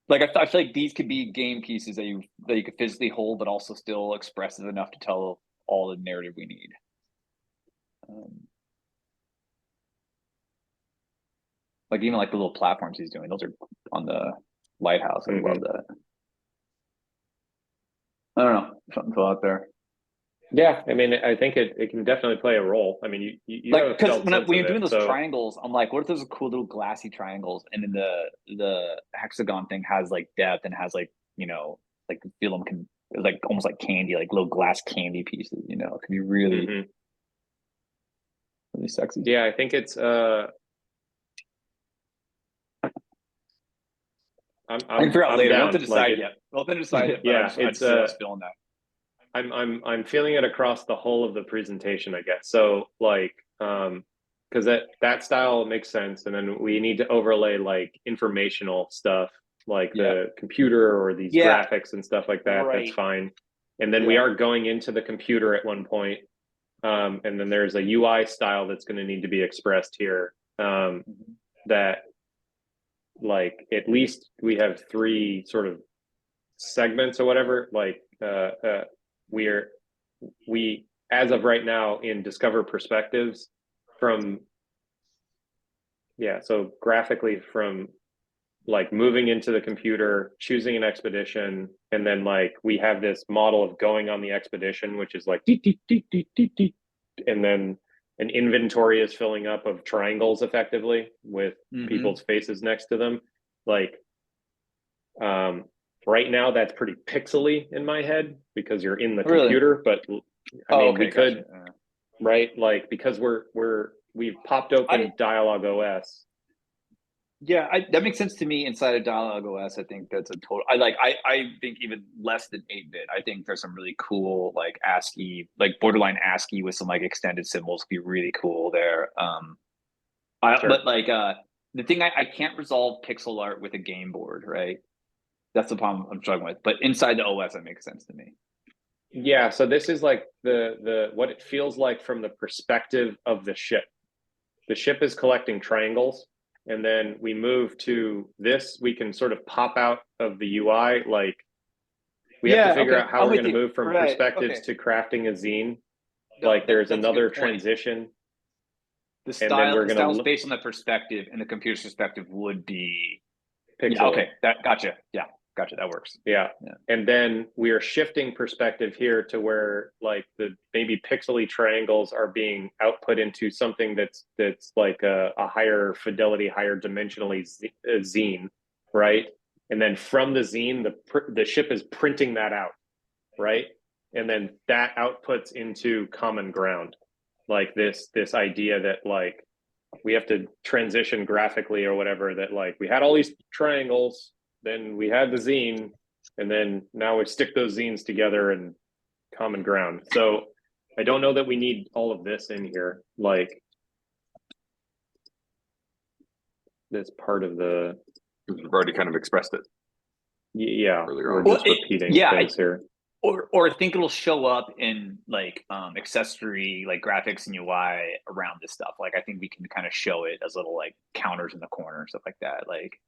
Like I feel like these could be game pieces that you could physically hold, but also still expressive enough to tell all the narrative we need. Like even like the little platforms he's doing, those are on the lighthouse. I love that. I don't know, something fell out there.
Yeah, I mean, I think it can definitely play a role. I mean, you
like because when you're doing those
so...
triangles, I'm like, what if those are cool little glassy triangles, and then the hexagon thing has like depth and has like, you know, like feel them can like almost like candy, like little glass candy pieces. You know, it can be really really sexy.
Yeah, I think it's
I can figure out later. We don't have to decide
like
yet. We don't have to decide yet.
Yeah,
I just feeling that.
I'm feeling it across the whole of the presentation, I guess. So like because that style makes sense, and then we need to overlay like informational stuff, like the computer or these graphics and stuff like that. That's fine. And then we are going into the computer at one point, and then there's a UI style that's going to need to be expressed here. That like at least we have 3 sort of segments or whatever. Like we as of right now in Discover Perspectives from so graphically from like moving into the computer, choosing an expedition, and then like we have this model of going on the expedition, which is like deet, deet, deet, deet, deet, deet, and then an inventory is filling up of triangles effectively with people's faces next to them. Like right now that's pretty pixely in my head because you're in the computer, but I mean we could right, like because we've popped open Dialog OS.
Yeah, that makes sense to me inside of Dialog OS. I think that's a total. I think even less than 8-bit. I think there's some really cool like ASCII, like borderline ASCII with some like extended symbols. Could be really cool there. But like the thing I can't resolve pixel art with a game board, right? That's the problem I'm struggling with. But inside the OS, that makes sense to me.
Yeah, so this is like the what it feels like from the perspective of the ship. The ship is collecting triangles, and then we move to this. We can sort of pop out of the UI. Like we have to figure out how we're going to move from perspectives to crafting a zine. Like there's another transition.
The style's based on the perspective, and the computer's perspective would be pixel. Yeah, okay, gotcha. Yeah, gotcha. That works.
Yeah. And then we are shifting perspective here to where like the maybe pixely triangles are being output into something that's like a higher fidelity, higher dimensionally zine, right? And then from the zine, the ship is printing that out, right? And then that outputs into common ground, like this idea that like we have to transition graphically or whatever, that like we had all these triangles, then we had the zine, and then now we stick those zines together in common ground. So I don't know that we need all of this in here. Like this part of the.
We've already kind of expressed it.
Yeah,
we're
just repeating things here.
Or I think it'll show up in like accessory like graphics and UI around this stuff. Like I think we can kind of show it as little like counters in the corner, stuff like that. Like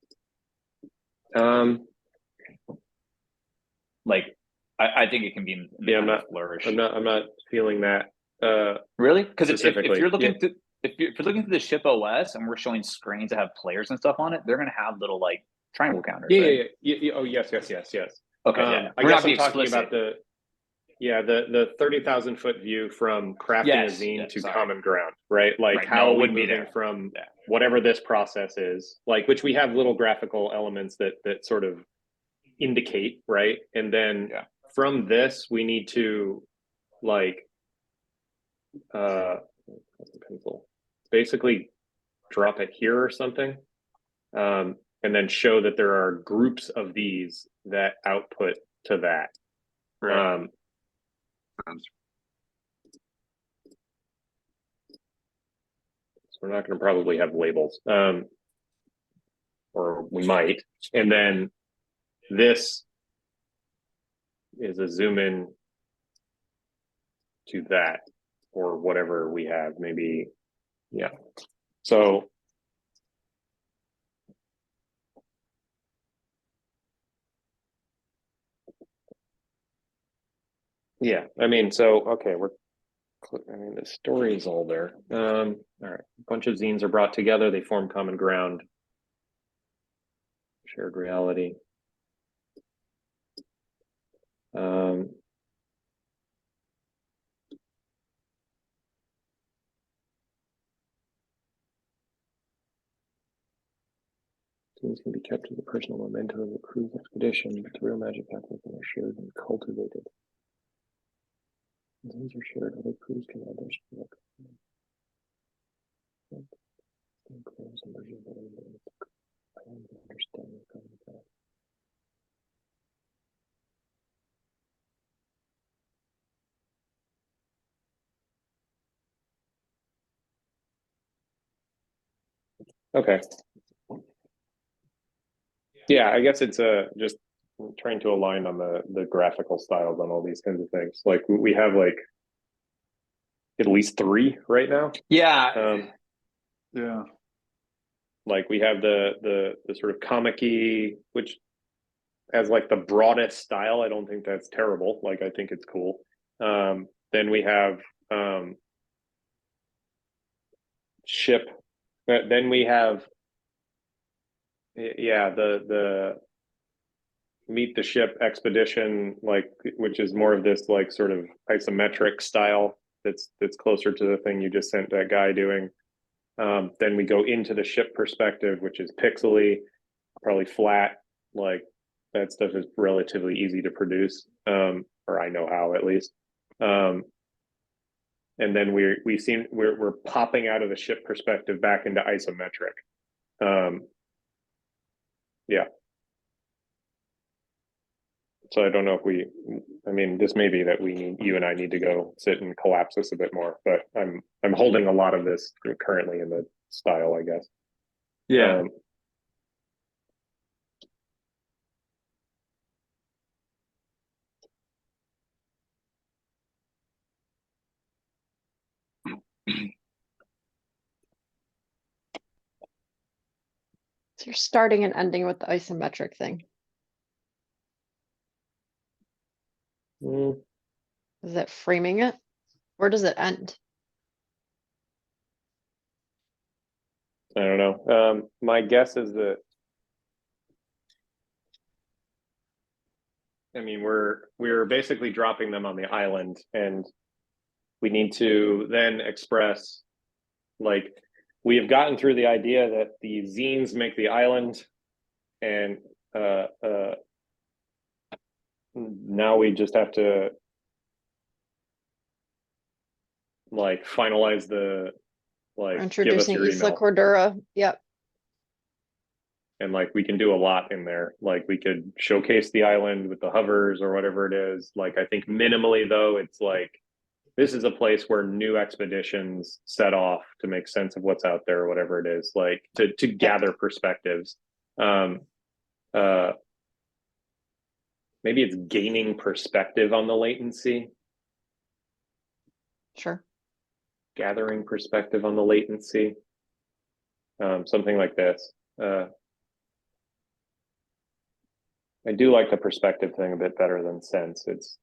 I think it can be
I'm not feeling that
really, because if you're looking to if you're looking through the ship OS and we're showing screens that have players and stuff on it, they're gonna have little like triangle counters.
Yeah. Oh yes.
Okay,
I guess I'm talking about the 30,000 foot view from crafting a zine to common ground, right? Like how we moving from whatever this process is, like which we have little graphical elements that sort of indicate, right? And then from this we need to like pencil, basically drop it here or something, and then show that there are groups of these that output to that.
Right.
So we're not going to probably have labels, or we might. And then this is a zoom in to that, or whatever we have, maybe. Yeah. So yeah, I mean, so okay, the story is all there. All right, a bunch of zines are brought together. They form common ground. Shared reality. Zines can be kept as a personal memento of a cruise expedition, but the real magic happens when they're shared and cultivated. Zines are shared, other crews can add their spin. Okay. Yeah, I guess it's just trying to align on the graphical styles on all these kinds of things. Like we have like at least 3 right now.
Yeah. Yeah.
Like we have the sort of comic-y, which as like the broadest style, I don't think that's terrible. Like I think it's cool. Then we have ship. Then we have the meet the ship expedition, like which is more of this like sort of isometric style that's closer to the thing you just sent that guy doing. Then we go into the ship perspective, which is pixely, probably flat. Like that stuff is relatively easy to produce, or I know how at least. And then we're popping out of the ship perspective back into isometric. Yeah. So I don't know if I mean, this may be that you and I need to go sit and collapse this a bit more, but I'm holding a lot of this currently in the style, I guess.
Yeah.
So you're starting and ending with the isometric thing.
Mm,
Is it framing it? Where does it end?
I don't know. My guess is that, I mean, we're basically dropping them on the island, and we need to then express, like, we have gotten through the idea that the zines make the island, and now we just have to like finalize the like give us
Introducing
your
Isla
email.
Cordura. Yep.
And like we can do a lot in there. Like we could showcase the island with the hovers or whatever it is. Like I think minimally though, it's like this is a place where new expeditions set off to make sense of what's out there or whatever it is, like to gather perspectives. Um Maybe it's gaining perspective on the latency,
Sure.
gathering perspective on the latency. Something like this. I do like the perspective thing a bit better than sense. It's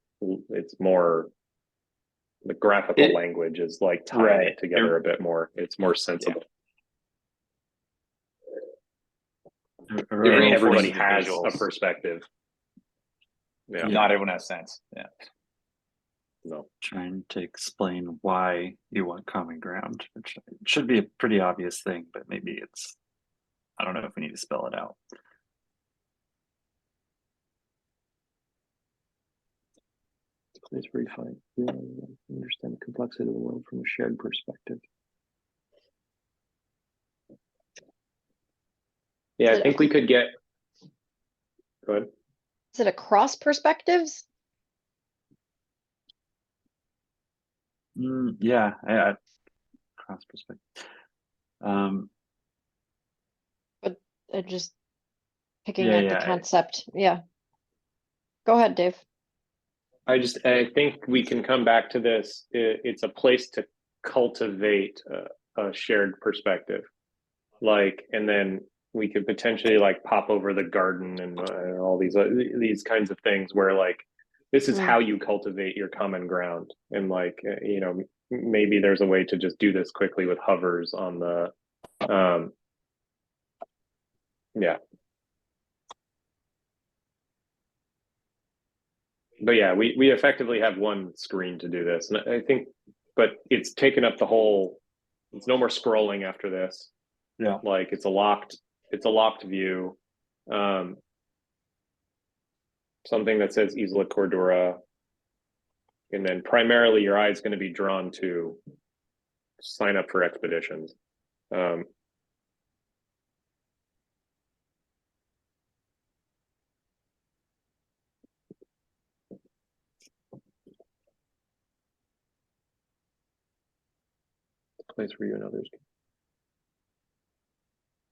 more the graphical language is like tying it together a bit more. It's more sensible. Everybody has a perspective. Yeah.
Not everyone has sense. Yeah.
No.
Trying to explain why you want common ground, which should be a pretty obvious thing, but maybe it's, I don't know if we need to spell it out.
Place where you find understand the complexity of the world from a shared perspective. Yeah, I think we could get. Go ahead.
Is it across perspectives?
Yeah, cross perspective.
But just picking at the concept. Yeah. Go ahead, Dave.
I think we can come back to this. It's a place to cultivate a shared perspective, like, and then we could potentially like pop over the garden and all these kinds of things where like this is how you cultivate your common ground, and like you know, maybe there's a way to just do this quickly with hovers on the yeah. But yeah, we effectively have one screen to do this, and I think, but it's taken up the whole. It's no more scrolling after this.
Yeah,
like it's a locked view. Something that says Isla Cordura, and then primarily your eye is going to be drawn to sign up for expeditions. Place where you and others can.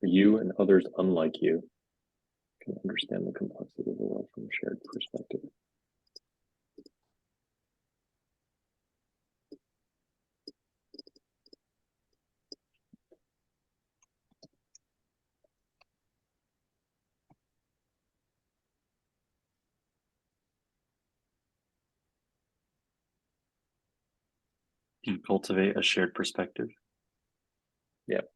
You and others unlike you can understand the complexity of the world from a shared perspective.
You cultivate a shared perspective.
Yep.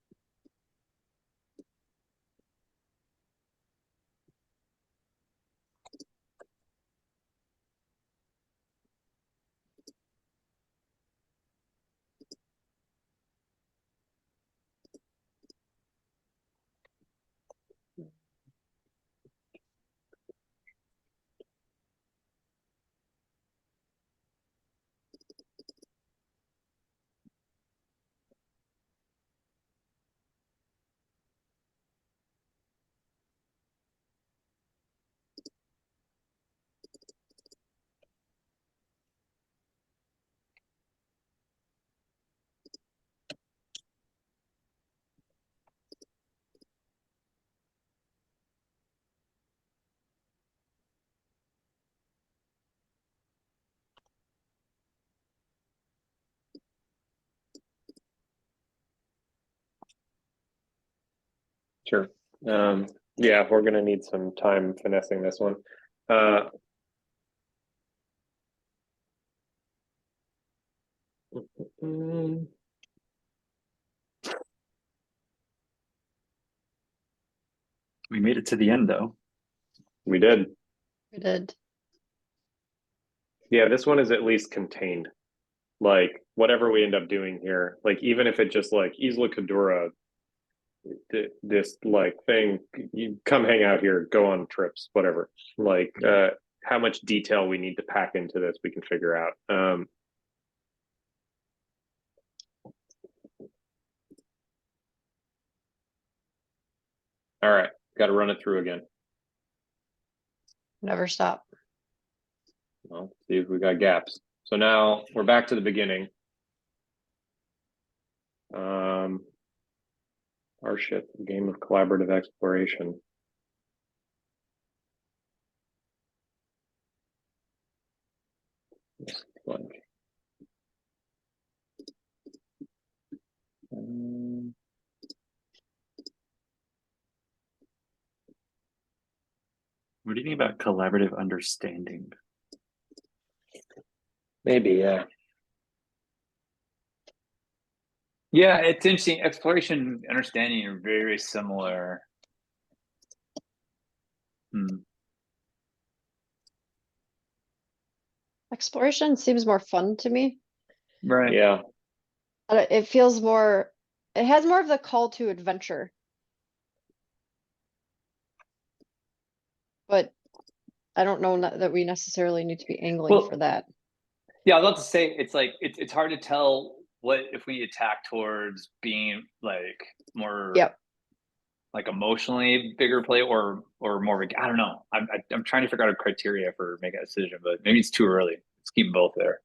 Sure. Yeah, we're gonna need some time finessing this one. Mm,
We made it to the end though.
we did.
We did.
Yeah, this one is at least contained. Like whatever we end up doing here, like even if it just like Isla Cadura, this like thing, you come hang out here, go on trips, whatever. Like how much detail we need to pack into this, we can figure out. All right, got to run it through again.
Never stop.
Well, see if we got gaps. So now we're back to the beginning. Our ship, game of collaborative exploration. Like,
What do you think about collaborative understanding?
maybe, yeah.
Yeah, it's interesting. Exploration, understanding are very, very similar.
Exploration seems more fun to me.
Right.
Yeah.
It feels more, it has more of the call to adventure. But I don't know that we necessarily need to be angling
Well,
for that.
Yeah, I was about to say it's like it's hard to tell what if we attack towards being like more
Yep.
like emotionally bigger play or more I don't know. I'm trying to figure out a criteria for making a decision, but maybe it's too early. Let's keep them both there.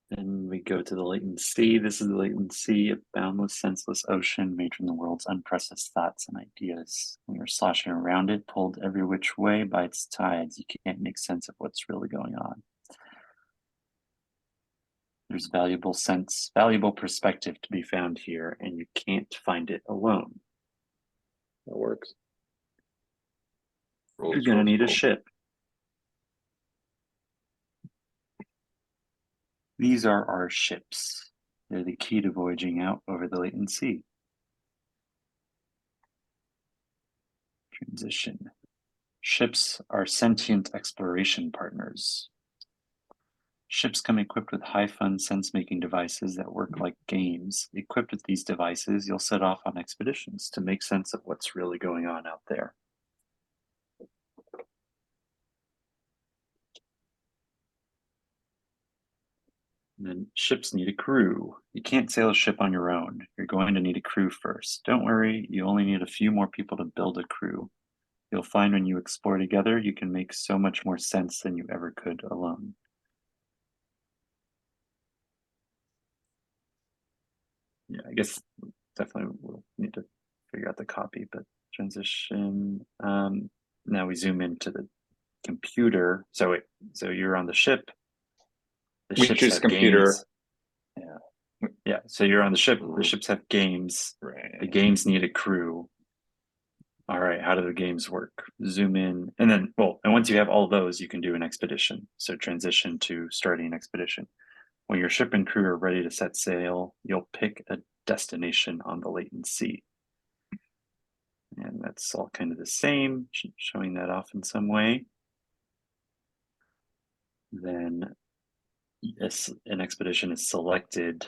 Then we go to the latent sea. This is the latent sea, a boundless, senseless ocean made from the world's unprocessed thoughts and ideas. When you're sloshing around it, pulled every which way by its tides, you can't make sense of what's really going on. There's valuable perspective to be found here, and you can't find it alone.
That works.
You're gonna need a ship. These are our ships. They're the key to voyaging out over the latent sea. Transition. Ships are sentient exploration partners. Ships come equipped with high-fun sense-making devices that work like games. Equipped with these devices, you'll set off on expeditions to make sense of what's really going on out there. And then ships need a crew. You can't sail a ship on your own. You're going to need a crew first. Don't worry, you only need a few more people to build a crew. You'll find when you explore together, you can make so much more sense than you ever could alone. Yeah, I guess definitely we'll need to figure out the copy, but transition. Now we zoom into the computer. So you're on the ship. The
We
ships
choose
have
computer.
games. Yeah. So you're on the ship. The ships have games. The
Right.
games need a crew. All right. How do the games work? Zoom in, and then and once you have all those, you can do an expedition. So transition to starting an expedition. When your ship and crew are ready to set sail, you'll pick a destination on the latent sea. And that's all kind of the same, showing that off in some way. Then an expedition is selected.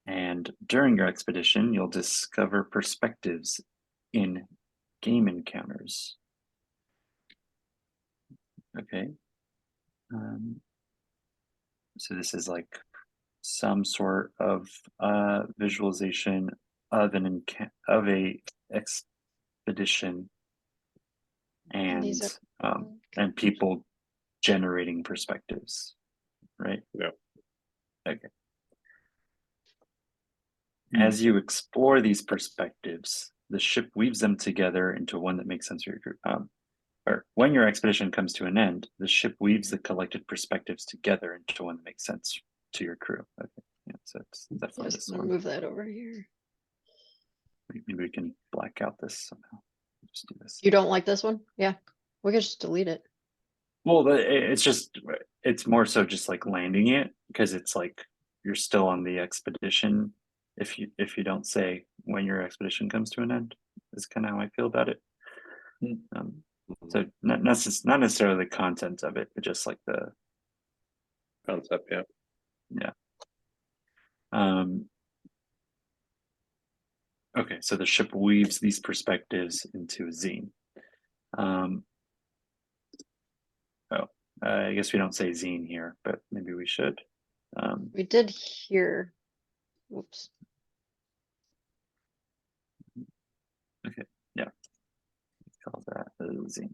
And during your expedition, you'll discover perspectives in game encounters. Okay. So this is like some sort of visualization of a expedition
These
and people generating perspectives, right?
Yeah.
Okay. As you explore these perspectives, the ship weaves them together into one that makes sense for your group. Or when your expedition comes to an end, the ship weaves the collected perspectives together into one that makes sense to your crew. Okay. Yeah, so it's definitely
just
this one.
move that over here.
Maybe we can black out this somehow. Just do this.
You don't like this one? Yeah, we could just delete it.
Well, it's more so just like landing it, because it's like you're still on the expedition. If you don't say when your expedition comes to an end, is kind of how I feel about it. So not necessarily the content of it, but just like the
Concept, yeah.
Okay, so the ship weaves these perspectives into a zine. I guess we don't say zine here, but maybe we should.
We did here. Whoops.
Okay, yeah. Let's call that a zine.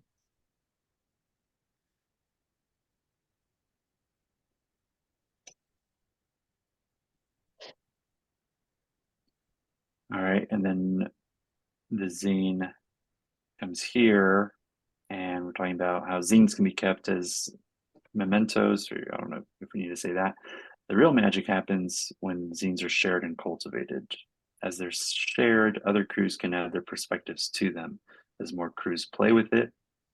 All right, and then the zine comes here, and we're talking about how zines can be kept as mementos, or I don't know if we need to say that. The real magic happens when zines are shared and cultivated. As they're shared, other crews can add their perspectives to them. As more crews play with them,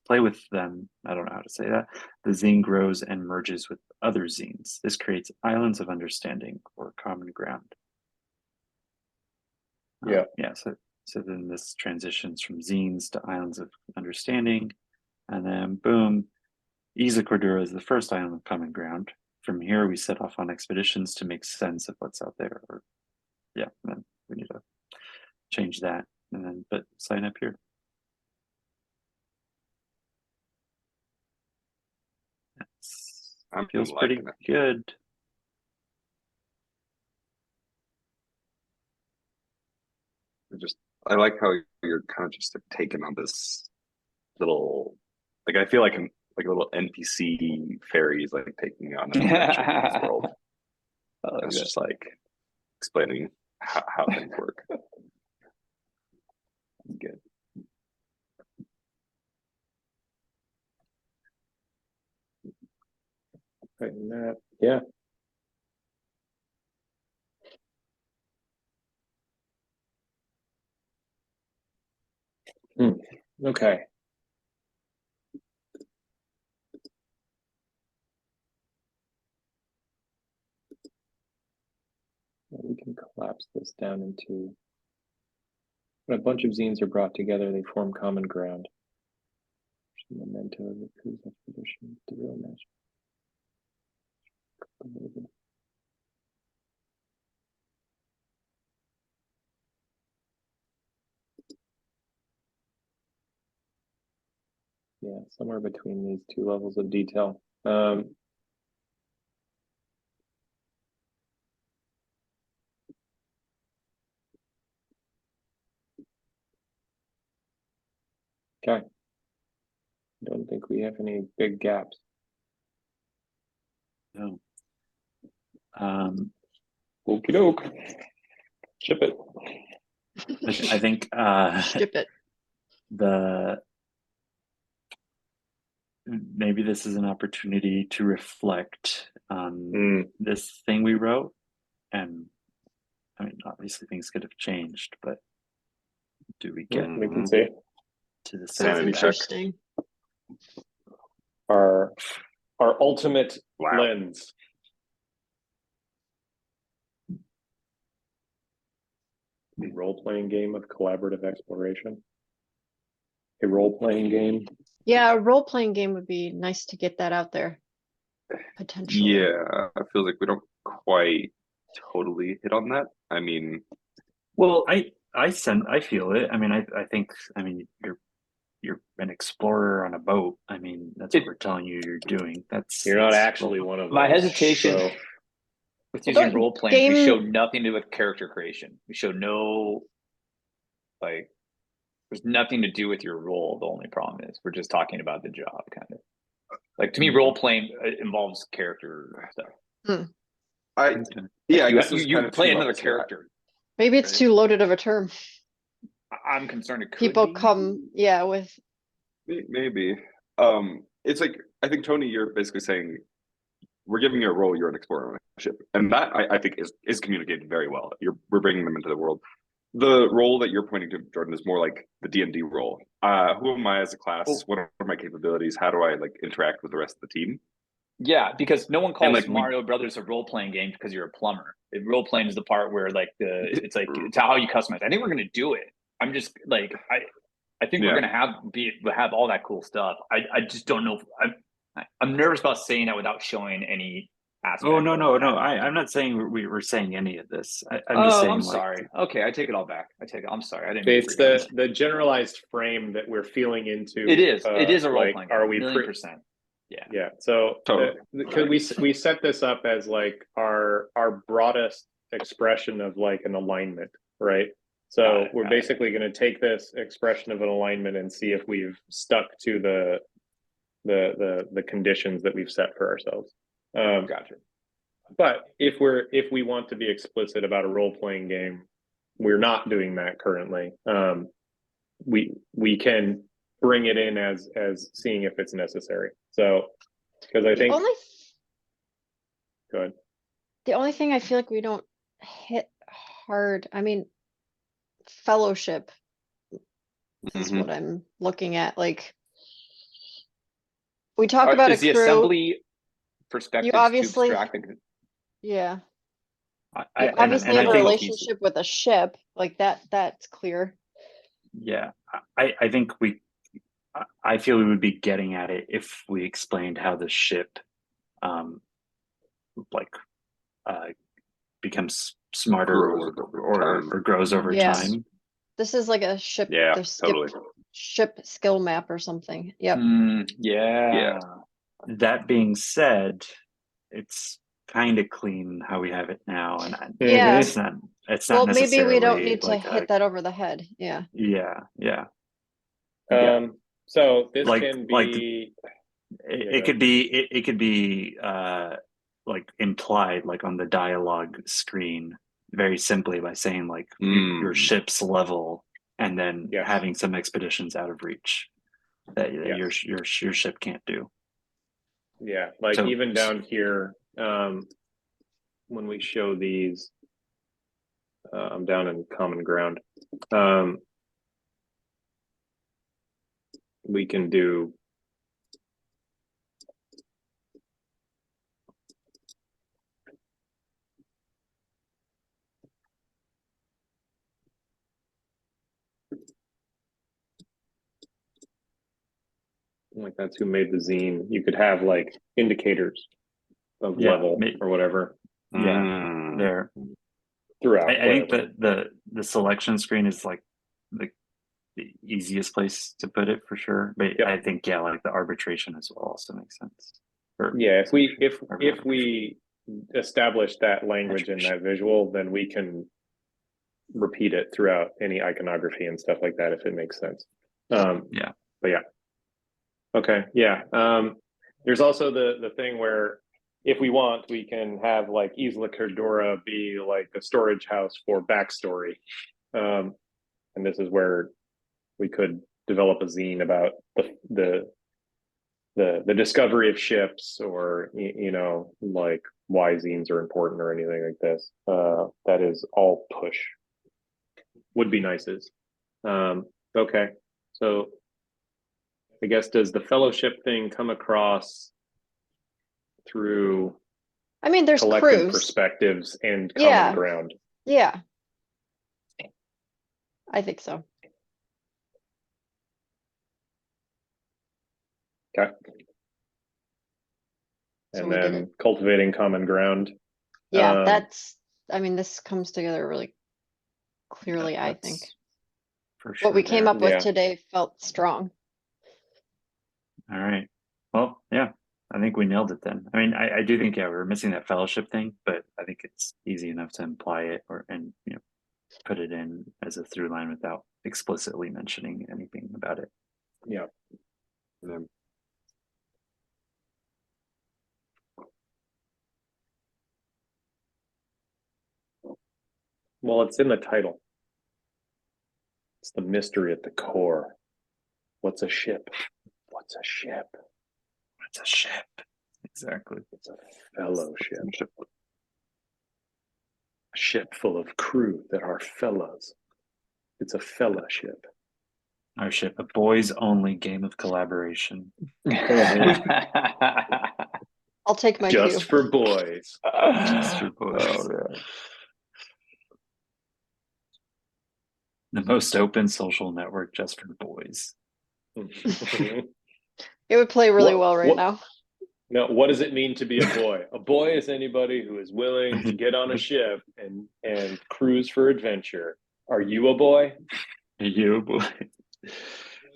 I don't know how to say that, the zine grows and merges with other zines. This creates islands of understanding or common ground.
Yeah.
So then this transitions from zines to islands of understanding, and then boom, Isa Cordura is the first island of common ground. From here, we set off on expeditions to make sense of what's out there. And then we need to change that, and then but sign up here. Feels pretty good.
I like how you're kind of just like taking on this little, like I feel like I'm like a little NPC fairies like taking on an adventure in this world. It's just like explaining how things work. Good.
Right, and that, yeah. Okay. We can collapse this down into when a bunch of zines are brought together, they form common ground. Memento of the cruise expedition, the real magic. Yeah, somewhere between these two levels of detail. Okay, Don't think we have any big gaps.
No.
Okie doke. Ship it.
I think
Ship it.
maybe this is an opportunity to reflect on
Mm.
this thing we wrote, and I mean, obviously things could have changed, but do we get
We can see
to the
That's
Sanity check.
interesting.
our ultimate
Wow.
lens. A role-playing game of collaborative exploration. A role-playing game.
Yeah, a role-playing game would be nice to get that out there. Potentially.
Yeah, I feel like we don't quite totally hit on that. I mean,
Well, I feel it. I mean, I think, I mean, you're an explorer on a boat. I mean, that's what we're telling you you're doing.
You're not actually one of
My
those,
hesitation
so-
with using
But
role playing, we
game-
showed nothing to do with character creation. We showed no, like, there's nothing to do with your role. The only problem is we're just talking about the job, kind of. Like, to me, role playing involves character stuff.
I
Okay.
yeah, I
you,
guess there's
you
kind of
play
two
another
levels to that.
character.
Maybe it's
Right.
too loaded of a term.
I'm concerned it could
People
be.
come, yeah, with
Maybe. It's like I think Tony, you're basically saying we're giving you a role, you're an explorer on a ship, and that I think is communicated very well. We're bringing them into the world. The role that you're pointing to, Jordan, is more like the D&D role. Who am I as a class?
Oh.
What are my capabilities? How do I like interact with the rest of the team?
Yeah, because no one calls
like,
Mario Brothers a role playing game because you're a plumber. Role playing is the part where like it's like it's how you customize. I think we're gonna do it. I'm just like I think we're gonna have all that cool stuff. I just don't know. I'm nervous about saying that without showing any aspect.
Oh, no.
of that.
I'm not saying we're saying any of this. I'm just saying,
I'm
like,
sorry. Okay, I take it all back. I'm sorry. I didn't.
It's the generalized frame that we're feeling into.
It is a role
like,
playing.
are we
%? Yeah.
Yeah. So
Totally.
because we set this up as like our broadest expression of like an alignment, right? So we're basically going to take this expression of an alignment and see if we've stuck to the conditions that we've set for ourselves.
Gotcha.
But if we want to be explicit about a role-playing game, we're not doing that currently. We can bring it in as seeing if it's necessary. So because I think go ahead.
the only thing I feel like we don't hit hard, I mean, fellowship is
Mhm.
what I'm looking at. Like, we talk about a
is the
crew.
assembly perspective
obviously-
to abstract?
Yeah.
I
You obviously have a
think,
relationship with a ship, like that's clear.
yeah, I think I feel we would be getting at it if we explained how the ship, like, becomes smarter
Grows over
or
time.
grows over
Yeah.
time.
This is like a ship,
Yeah,
the
totally.
ship skill map or something. Yep.
Yeah.
That being said, it's kind of clean how we have it now, and
Yeah.
it's not
Well, maybe we don't
necessarily
need to
like
hit that over the head. Yeah.
yeah.
So this
Like-
can
like-
be
It could be like implied, like on the dialogue screen, very simply by saying like your ship's level, and then
Yes.
having some expeditions out of reach that
Yes.
your ship can't do.
Yeah, like
So-
even down here, when we show these, I'm down in common ground. We can do like that's who made the zine. You could have like indicators of
Yeah,
level or whatever
Yeah,
Mm.
there.
throughout.
I think
whatever.
that the selection screen is like the easiest place to put it for sure. But
Yep.
I think like the arbitration as well also makes sense.
Yeah, if we establish that language in that visual, then we can repeat it throughout any iconography and stuff like that if it makes sense.
Yeah.
But yeah. Okay, yeah. There's also the thing where if we want, we can have like Isla Cordura be like a storage house for backstory. And this is where we could develop a zine about the discovery of ships, or you know, like why zines are important or anything like this. That is all push. Would be nices. Okay, so I guess does the fellowship thing come across through
I mean, there's
collective
crews.
perspectives and
Yeah.
common ground?
Yeah. I think so.
Okay.
So
And
we did
then
it.
cultivating common ground.
Yeah,
Um,
that's, I mean, this comes together really clearly, I think.
That's for sure.
What we came
there.
up with
Yeah.
today felt strong.
All right. Well, yeah, I think we nailed it then. I mean, I do think, yeah, we were missing that fellowship thing, but I think it's easy enough to imply it and put it in as a through line without explicitly mentioning anything about it.
yeah. Well, it's in the title. It's the mystery at the core. What's a ship? What's a ship?
It's a ship. Exactly.
It's a fellowship. A ship full of crew that are fellows. It's a fellowship.
Our ship, a boys only game of collaboration.
I'll take my
Just
cue.
for boys.
Just for boys.
Oh, man.
The most open social network just for boys.
It would play really
What-
well right
what-
now.
Now, what does it mean to be a boy? A boy is anybody who is willing to get on a ship and cruise for adventure. Are you a boy?
You boy.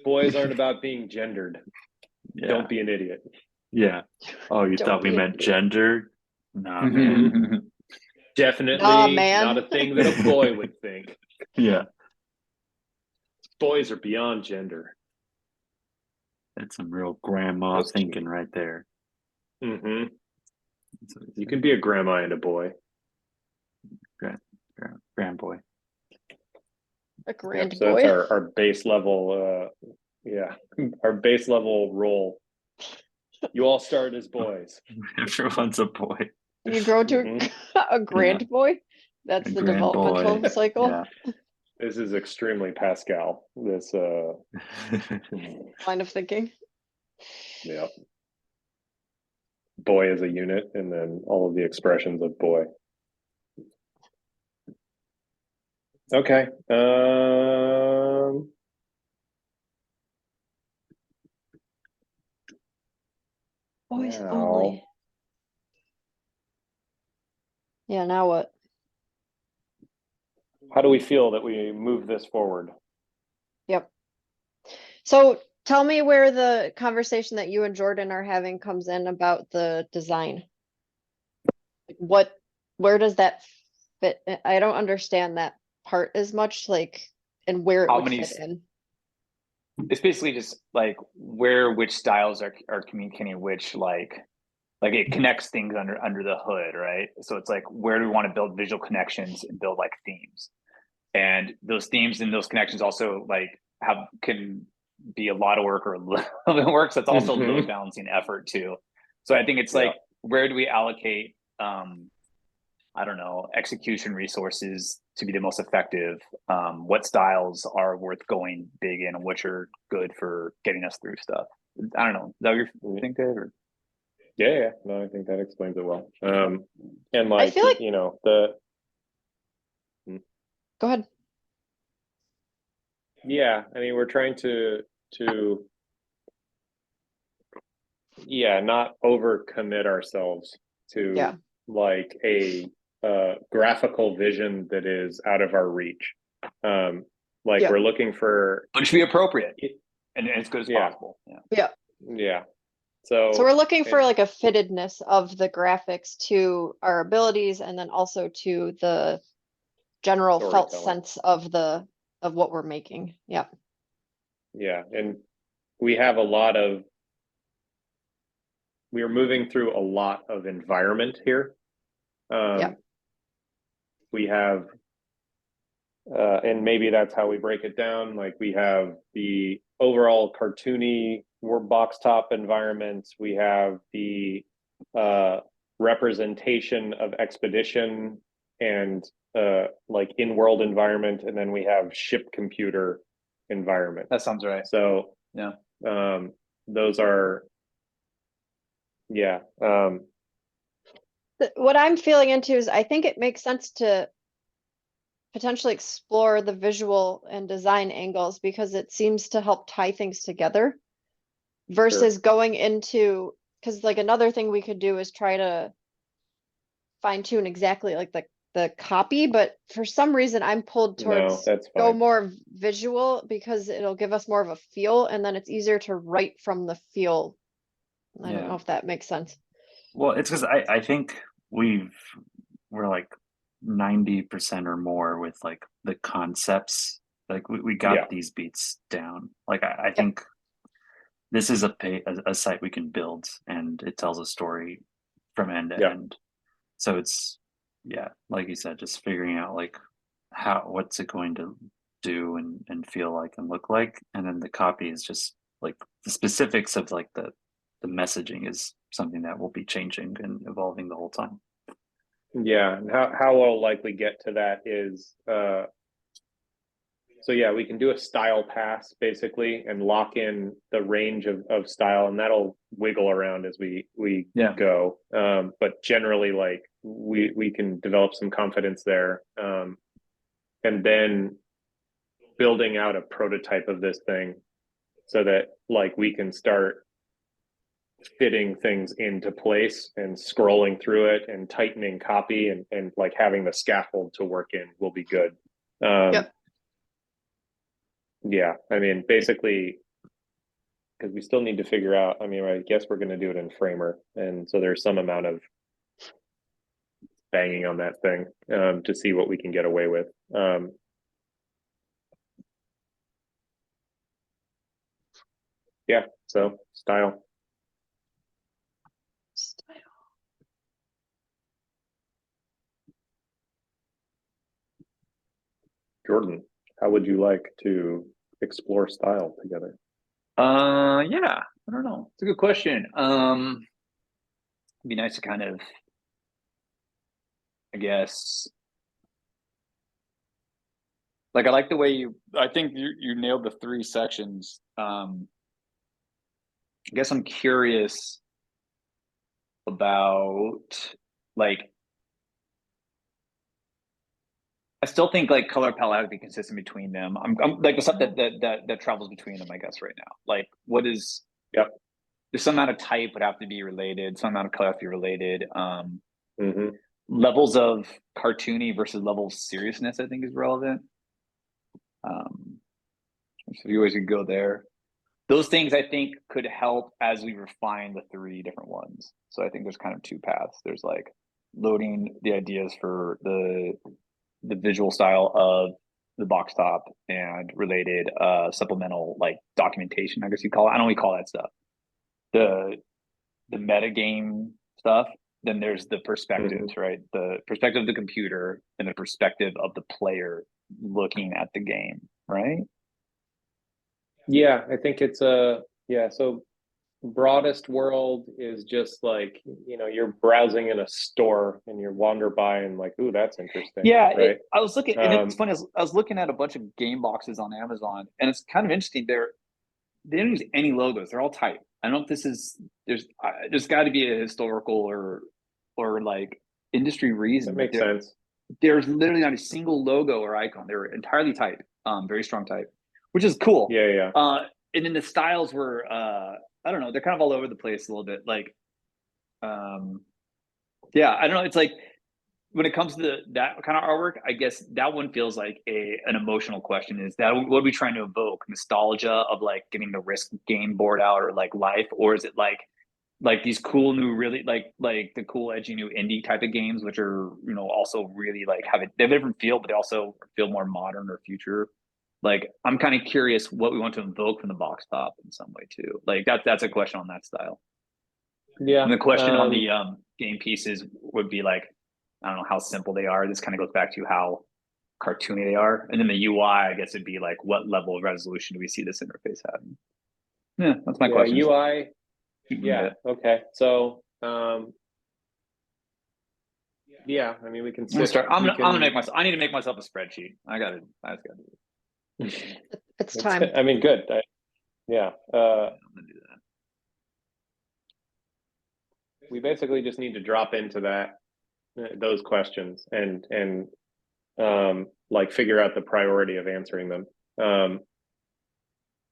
Boys aren't about being gendered.
Yeah.
Don't be an idiot.
Yeah. Oh, you
Don't
thought we
be an
meant
idiot.
gender? Nah, man.
Definitely
Nah, man.
not a thing that a boy would think.
Yeah.
Boys are beyond gender.
That's some real grandma
That's
thinking right there.
Mm-hmm. You can be a grandma and a boy.
Grand boy.
A grand
Yep, so
boy.
that's our base level. Our base level role. You all start as boys.
Everyone's a boy.
And you grow to
Mhm.
a grand boy. That's
A
the
grand
developmental
boy.
cycle.
Yeah.
This is extremely Pascal. This
Line of thinking.
yeah. Boy as a unit, and then all of the expressions of boy. Okay.
Boys
Now-
only. Yeah, now what?
How do we feel that we move this forward?
Yep. So tell me where the conversation that you and Jordan are having comes in about the design. Where does that fit? I don't understand that part as much, like, and where it
How
would
many
fit in.
It's basically just like which styles are communicating which, like it connects things under the hood, right? So it's like, where do we want to build visual connections and build like themes, and those themes and those connections also like can be a lot of work or a little bit of work. So it's also a load balancing effort too. So I think it's like, where do we allocate I don't know, execution resources to be the most effective? What styles are worth going big in, and which are good for getting us through stuff? I don't know. Is that what you think, Dave? Or?
Yeah. No, I think that explains it well. And like,
feel like-
you know,
Go ahead.
yeah, I mean, we're trying to not overcommit ourselves to
Yeah.
like a graphical vision that is out of our reach. Like,
Yeah.
we're looking for,
But it should be appropriate and as good as
Yeah.
possible. Yeah.
yeah. So
So we're looking for
and-
like a fittedness of the graphics to our abilities, and then also to the general felt
Storytelling.
sense of what we're making. Yeah.
Yeah, and we have a lot of we are moving through a lot of environment here.
Yeah.
We have, and maybe that's how we break it down. Like we have the overall cartoony box top environments. We have the representation of expedition and like in-world environment, and then we have ship computer environment.
That sounds right.
So
Yeah.
those are, yeah.
What I'm feeling into is I think it makes sense to potentially explore the visual and design angles because it seems to help tie things together versus going into, because like another thing we could do is try to fine tune exactly like the copy, but for some reason I'm pulled
No,
towards
that's
go
fine.
more visual because it'll give us more of a feel and then it's easier to write from the feel. I don't
Yeah.
know if that makes sense.
Well, it's because I think we're like 90% or more with like the concepts. Like we got
Yeah.
these beats down. Like I think this is a site we can build and it tells a story from end to
Yeah.
end. So it's, yeah, like you said, just figuring out like what's it going to do and feel like and look like. And then the copy is just like the specifics of like the messaging is something that will be changing and evolving the whole time.
Yeah, and how I'll likely get to that is so yeah, we can do a style pass basically and lock in the range of style, and that'll wiggle around as we
Yeah.
go. But generally, like we can develop some confidence there, and then building out a prototype of this thing so that like we can start fitting things into place and scrolling through it and tightening copy and like having the scaffold to work in will be good.
Yep.
Yeah, I mean, basically, because we still need to figure out, I mean, I guess we're going to do it in Framer. And so there's some amount of banging on that thing to see what we can get away with. Yeah, so style. Jordan, how would you like to explore style together?
Yeah, I don't know. It's a good question. It'd be nice to kind of, I guess, like I like the way I think you nailed the 3 sections. I guess I'm curious about like I still think like color palette has to be consistent between them. I'm like the stuff that travels between them, I guess, right now. Like what is there's some amount of type would have to be related, some amount of color have to be related. Levels of cartoony versus level of seriousness, I think is relevant. So you always could go there. Those things I think could help as we refine the 3 different ones. So I think there's kind of 2 paths. There's like loading the ideas for the visual style of the box top and related supplemental like documentation, I guess you call it. I don't know what you call that stuff. The meta game stuff. Then there's the perspectives, right? The perspective of the computer and the perspective of the player looking at the game, right?
Yeah, I think it's so broadest world is just like, you know, you're browsing in a store and you wander by and like, ooh, that's interesting.
Yeah,
right?
I was looking, and it's funny. I was looking at a bunch of game boxes on Amazon, and it's kind of interesting. They don't use any logos; they're all type. I don't know if this is there's got to be a historical or like industry reason.
That makes sense.
There's literally not a single logo or icon. They're entirely type, very strong type, which is cool.
Yeah.
And then the styles were I don't know, they're kind of all over the place a little bit. Like, yeah, I don't know. It's like when it comes to that kind of artwork, I guess that one feels like an emotional question. Is that what are we trying to evoke? Nostalgia of like getting the Risk game board out or like life, or is it like these cool new really like the cool edgy new indie type of games, which are also really like they have a different feel, but they also feel more modern or future. Like I'm kind of curious what we want to invoke from the box top in some way too. Like that's a question on that style.
Yeah.
And the question on the game pieces would be like, I don't know how simple they are. This kind of goes back to how cartoony they are. And then the UI, I guess it'd be like, what level of resolution do we see this interface having? Yeah, that's my question.
UI. Yeah. Okay. So, yeah, I mean, we can
I'm gonna
sit,
start. I'm
we
gonna
can-
make myself. I need to make myself a spreadsheet. I just gotta do it.
It's time.
I mean, good. Yeah.
I'm gonna do that.
We basically just need to drop into that, those questions and like figure out the priority of answering them.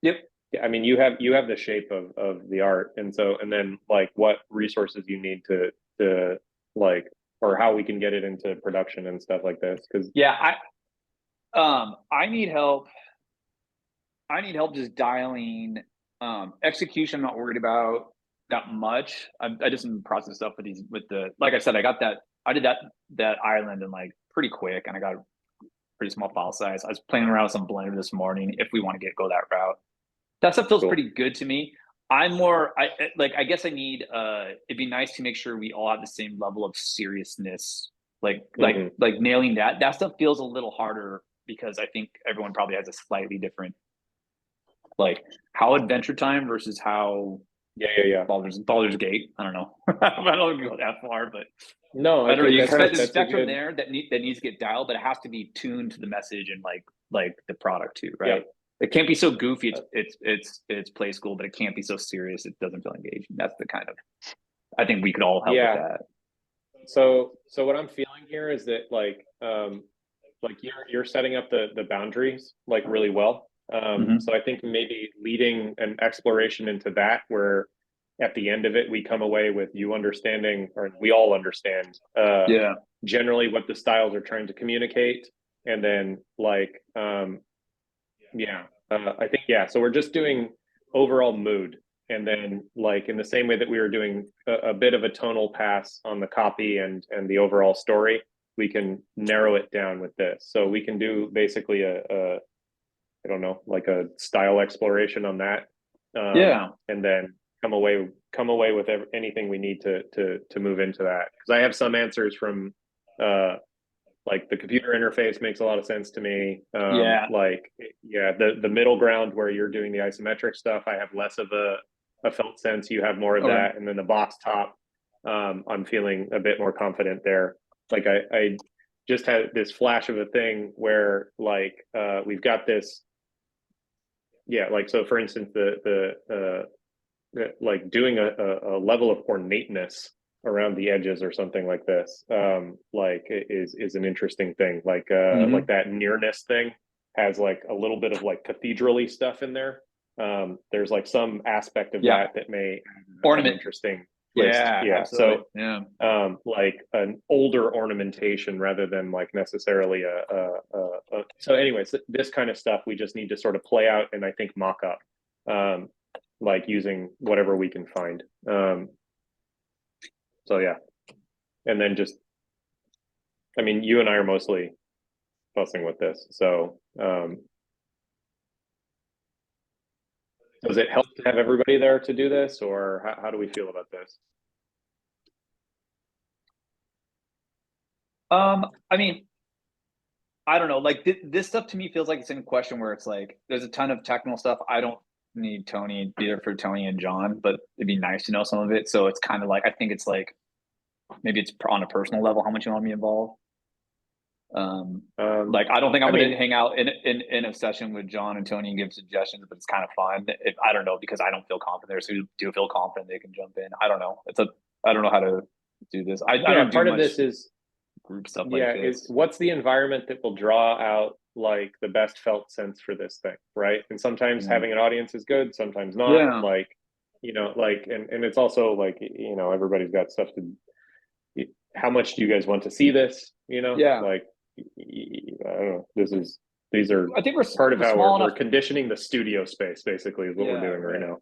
Yep.
I mean, you have the shape of the art, and then like what resources you need to like, or how we can get it into production and stuff like this. Because
Yeah, I need help. I need help just dialing execution. I'm not worried about that much. I just in the process stuff with the like I said, I did that island in like pretty quick, and I got a pretty small file size. I was playing around with some Blender this morning if we want to go that route. That stuff feels
Cool.
pretty good to me. I guess I need it'd be nice to make sure we all have the same level of seriousness. Like nailing that stuff feels a little harder because I think everyone probably has a slightly different like how Adventure Time versus how
yeah.
Baldur's Gate. I don't know. I don't go that far, but
No,
I don't know. You
that's
expect
a
the spectrum
good-
there that needs to get dialed, but it has to be tuned to the message and like the product too, right?
Yeah.
It can't be so goofy. It's play school, but it can't be so serious. It doesn't feel engaging. That's the kind of. I think we could all help
Yeah.
with that.
So what I'm feeling here is that like you're setting up the boundaries like really well. So I think maybe leading an exploration into that where at the end of it we come away with you understanding, or we all understand
Yeah.
generally what the styles are trying to communicate, and then like I think so we're just doing overall mood, and then like in the same way that we were doing a bit of a tonal pass on the copy and the overall story, we can narrow it down with this. So we can do basically a I don't know, like a style exploration on that. And then come away with anything we need to move into that. Because I have some answers from like the computer interface makes a lot of sense to me. Like the middle ground where you're doing the isometric stuff, I have less of a felt sense. You have more of that, and then the box top, I'm feeling a bit more confident there. Like I just had this flash of a thing where like we've got this. Like so for instance the like doing a level of ornateness around the edges or something like this like is an interesting thing, like like that nearness thing has like a little bit of like cathedral-y stuff in there. There's like some aspect of that may
ornament
interesting
twist.
So
yeah,
like an older ornamentation rather than like necessarily so anyways, this kind of stuff we just need to sort of play out and I think mock up like using whatever we can find. So yeah, and then just I mean you and I are mostly fussing with this, so does it help to have everybody there to do this, or how do we feel about this?
I mean, I don't know. Like this stuff to me feels like it's in a question where it's like there's a ton of technical stuff. I don't need Tony either for Tony and John, but it'd be nice to know some of it. So it's kind of like I think it's like maybe it's on a personal level how much you want me involved. Like I don't think I'm gonna hang out in a session with John and Tony and give suggestions, but it's kind of fun. If I don't know, because I don't feel confident there, so you do feel confident they can jump in. I don't know. I don't know how to do this. I don't
part
do
of this is
group stuff like this.
Is what's the environment that will draw out like the best felt sense for this thing, right? And sometimes having an audience is good, sometimes not. Like like and it's also like everybody's got stuff to. How much do you guys want to see this? Like I don't know. These are
I think we're
part of how we're
enough.
conditioning the studio space. Basically, is what we're doing right now.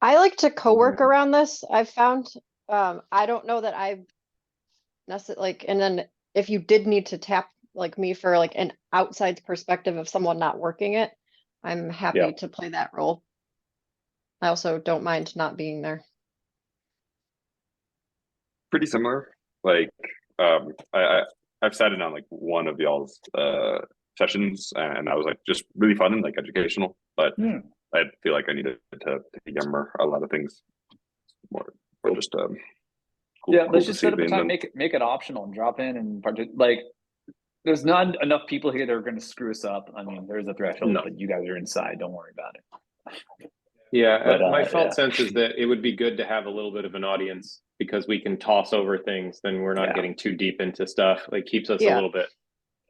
I like to co-work around this. I've found I don't know that I've necessarily like, and then if you did need to tap like me for like an outside perspective of someone not working it, I'm happy to play that role. I also don't mind not being there.
Pretty similar. Like, I've sat in on like one of y'all's sessions, and I was like just really fun and like educational. But I feel like I needed to yammer a lot of things more, or just cool,
Yeah,
cool
let's
to
just
see
set up a
being
time,
done.
make it optional and drop in and like. There's not enough people here that are going to screw us up. I mean, there's a threshold,
No.
but you guys are inside. Don't worry about it.
Yeah,
But,
my felt
yeah.
sense is that it would be good to have a little bit of an audience because we can toss over things, then we're not
Yeah.
getting too deep into stuff. Like keeps us a
Yeah.
little bit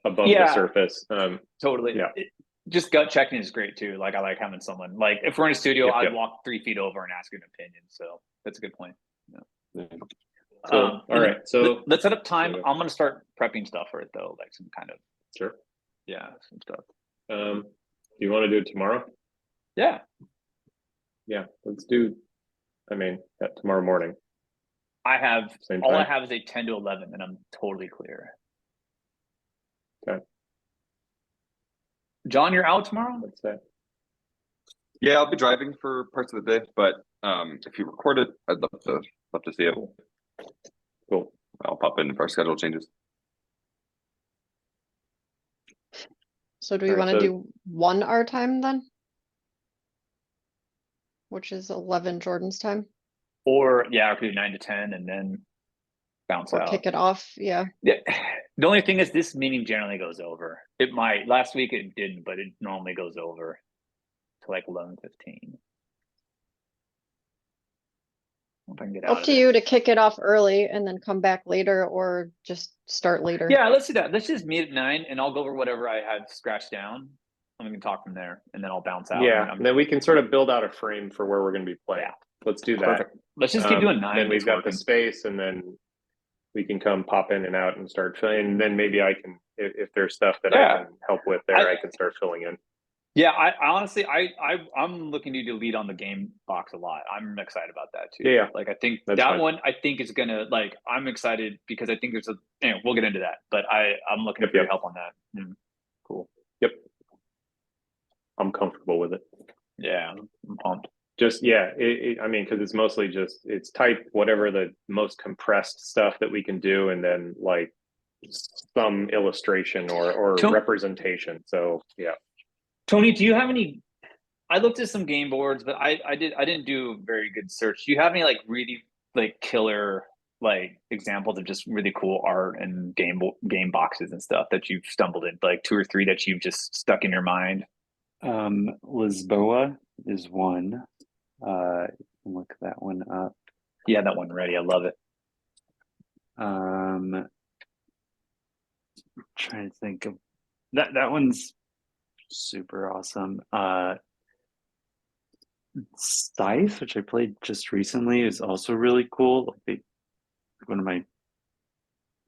above the
Yeah.
surface.
Totally.
Yeah.
Just gut checking is great too. Like I like having someone like if we're in a studio,
Yep,
I'd
yep.
walk 3 feet over and ask you an opinion. So that's a good point.
Cool. All right. So
let's set up time.
Yeah.
I'm gonna start prepping stuff for it though, like some kind of
sure.
some stuff.
Do you want to do it tomorrow?
Yeah.
Yeah, let's do. I mean, tomorrow morning.
I have
Same
all I
time?
have is a 10 to 11, and I'm totally clear.
Okay.
John, you're out tomorrow?
Let's say.
Yeah, I'll be driving for parts of the day, but if you record it, I'd love to see it.
Cool.
I'll pop in if our schedule changes.
So do we
Alright,
want to
so-
do 1 our time then? Which is 11 Jordan's time,
Or yeah, I could do 9 to 10 and then bounce
or
out.
kick it off, yeah.
Yeah. The only thing is this meeting generally goes over. It might last week it didn't, but it normally goes over to like 11:15. If I can get out
Up
of
to
it.
you to kick it off early and then come back later, or just start later.
Yeah, let's do that. Let's just meet at 9 and I'll go over whatever I had scratched down. And we can talk from there and then I'll bounce out.
Yeah, and then we can sort of build out a frame for where we're going to be playing.
Yeah.
Let's do that.
Perfect. Let's just keep doing 9.
Then we've
It's
got the
working.
space, and then we can come pop in and out and start filling. And then maybe I can, if there's stuff that I
Yeah.
can help with there, I can start filling in.
Yeah, I honestly, I'm looking to you to lead on the game box a lot. I'm excited about that too.
Yeah.
Like I think
That's
that
fine.
one, I think is gonna like. I'm excited because I think there's a. Anyway, we'll get into that, but I'm looking
Yep,
for your
yep.
help on that. Cool.
Yep. I'm comfortable with it.
Yeah, I'm pumped.
Just yeah, I mean, because it's mostly just it's type whatever the most compressed stuff that we can do, and then like some illustration or
Cool.
representation. So yeah.
Tony, do you have any? I looked at some game boards, but I didn't do a very good search. Do you have any like really like killer like examples of just really cool art and game boxes and stuff that you've stumbled in? Like 2 or 3 that you've just stuck in your mind?
Lisboa is one. You can look that one up.
Yeah, that one ready. I love it.
Trying to think of that one's super awesome. Scythe, which I played just recently, is also really cool. Like one of my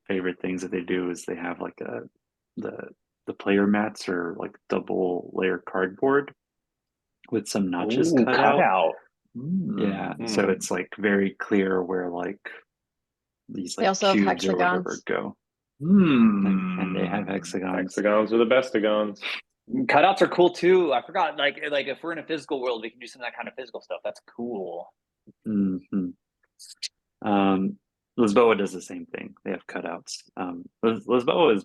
favorite things that they do is they have like the player mats are like double layer cardboard with some notches cut out. Yeah, so it's like very clear where like these like
They also have
cubes or whatever
hexagons.
go. And they have hexagons.
Hexagons are the bestagons.
Cutouts are cool too. I forgot. Like if we're in a physical world, we can do some of that kind of physical stuff. That's cool.
Lisboa does the same thing. They have cutouts. Lisboa is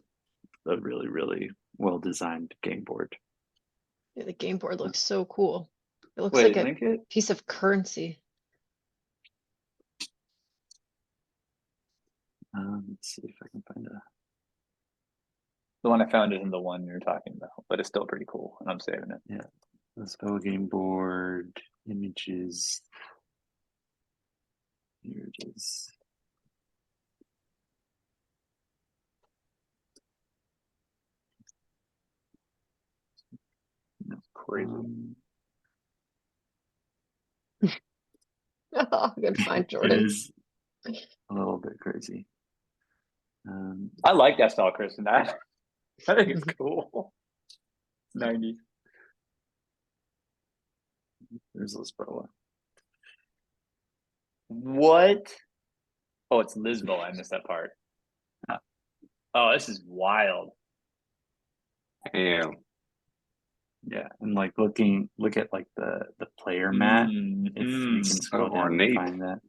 a really, really well designed game board.
Yeah, the game board looks so cool. It looks
Wait,
like
link
a
it?
piece of currency.
Let's see if I can find
The one I found isn't the one you're talking about, but it's still pretty cool, and I'm saving it.
Lisboa game board images. Here it is.
That's crazy.
Good find,
It
Jordan.
is a little bit crazy.
I like that style, Kristen. I think it's cool. 90s.
There's Lisboa.
What? Oh, it's Lisboa. I missed that part.
Ah.
Oh, this is wild.
Yeah.
Yeah, and like look at like the player mat. If you can
Mhm.
scroll
So
down and
ornate.
find that.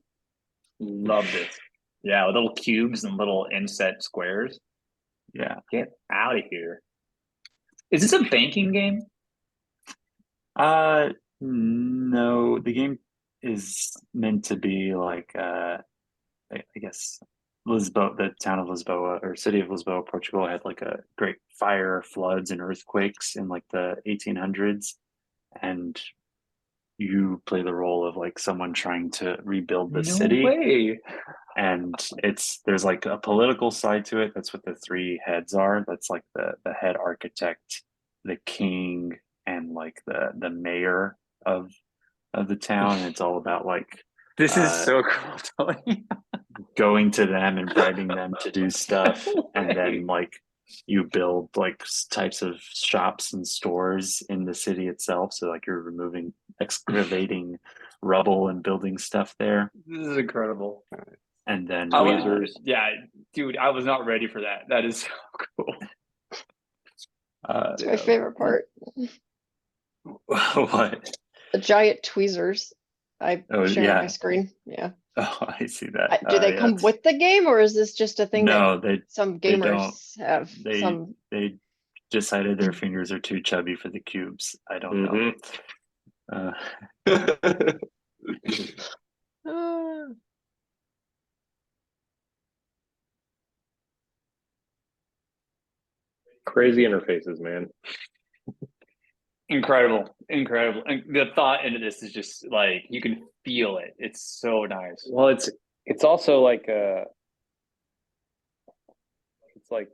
Love this. Yeah, with little cubes and little inset squares.
Yeah.
Get out of here. Is this a banking game?
No, the game is meant to be like I guess Lisboa, the town of Lisboa or city of Lisboa, Portugal had like a great fire, floods, and earthquakes in like the 1800s, and you play the role of like someone trying to rebuild the
No
city.
way.
And there's like a political side to it. That's what the three heads are. That's like the head architect, the king, and like the mayor of the town. And it's all about like
This is
uh
so cool, Tony.
going to them and bribing them to do stuff,
No
and
way.
then like you build like types of shops and stores in the city itself. So like you're excavating rubble and building stuff there,
This is incredible.
and then
Tweezers.
Yeah, dude, I was not ready for that. That is so cool.
It's my favorite part.
what?
The giant tweezers. I
Oh
share my
yeah.
screen. Yeah.
Oh, I see that.
Do they come
Yes.
with the game, or is this just a thing that
No,
some
they don't.
gamers have?
They they decided their fingers are too chubby for the cubes. I don't know.
Ah,
Crazy interfaces, man.
Incredible. And the thought into this is just like you can feel it. It's so nice.
Well, it's also like it's like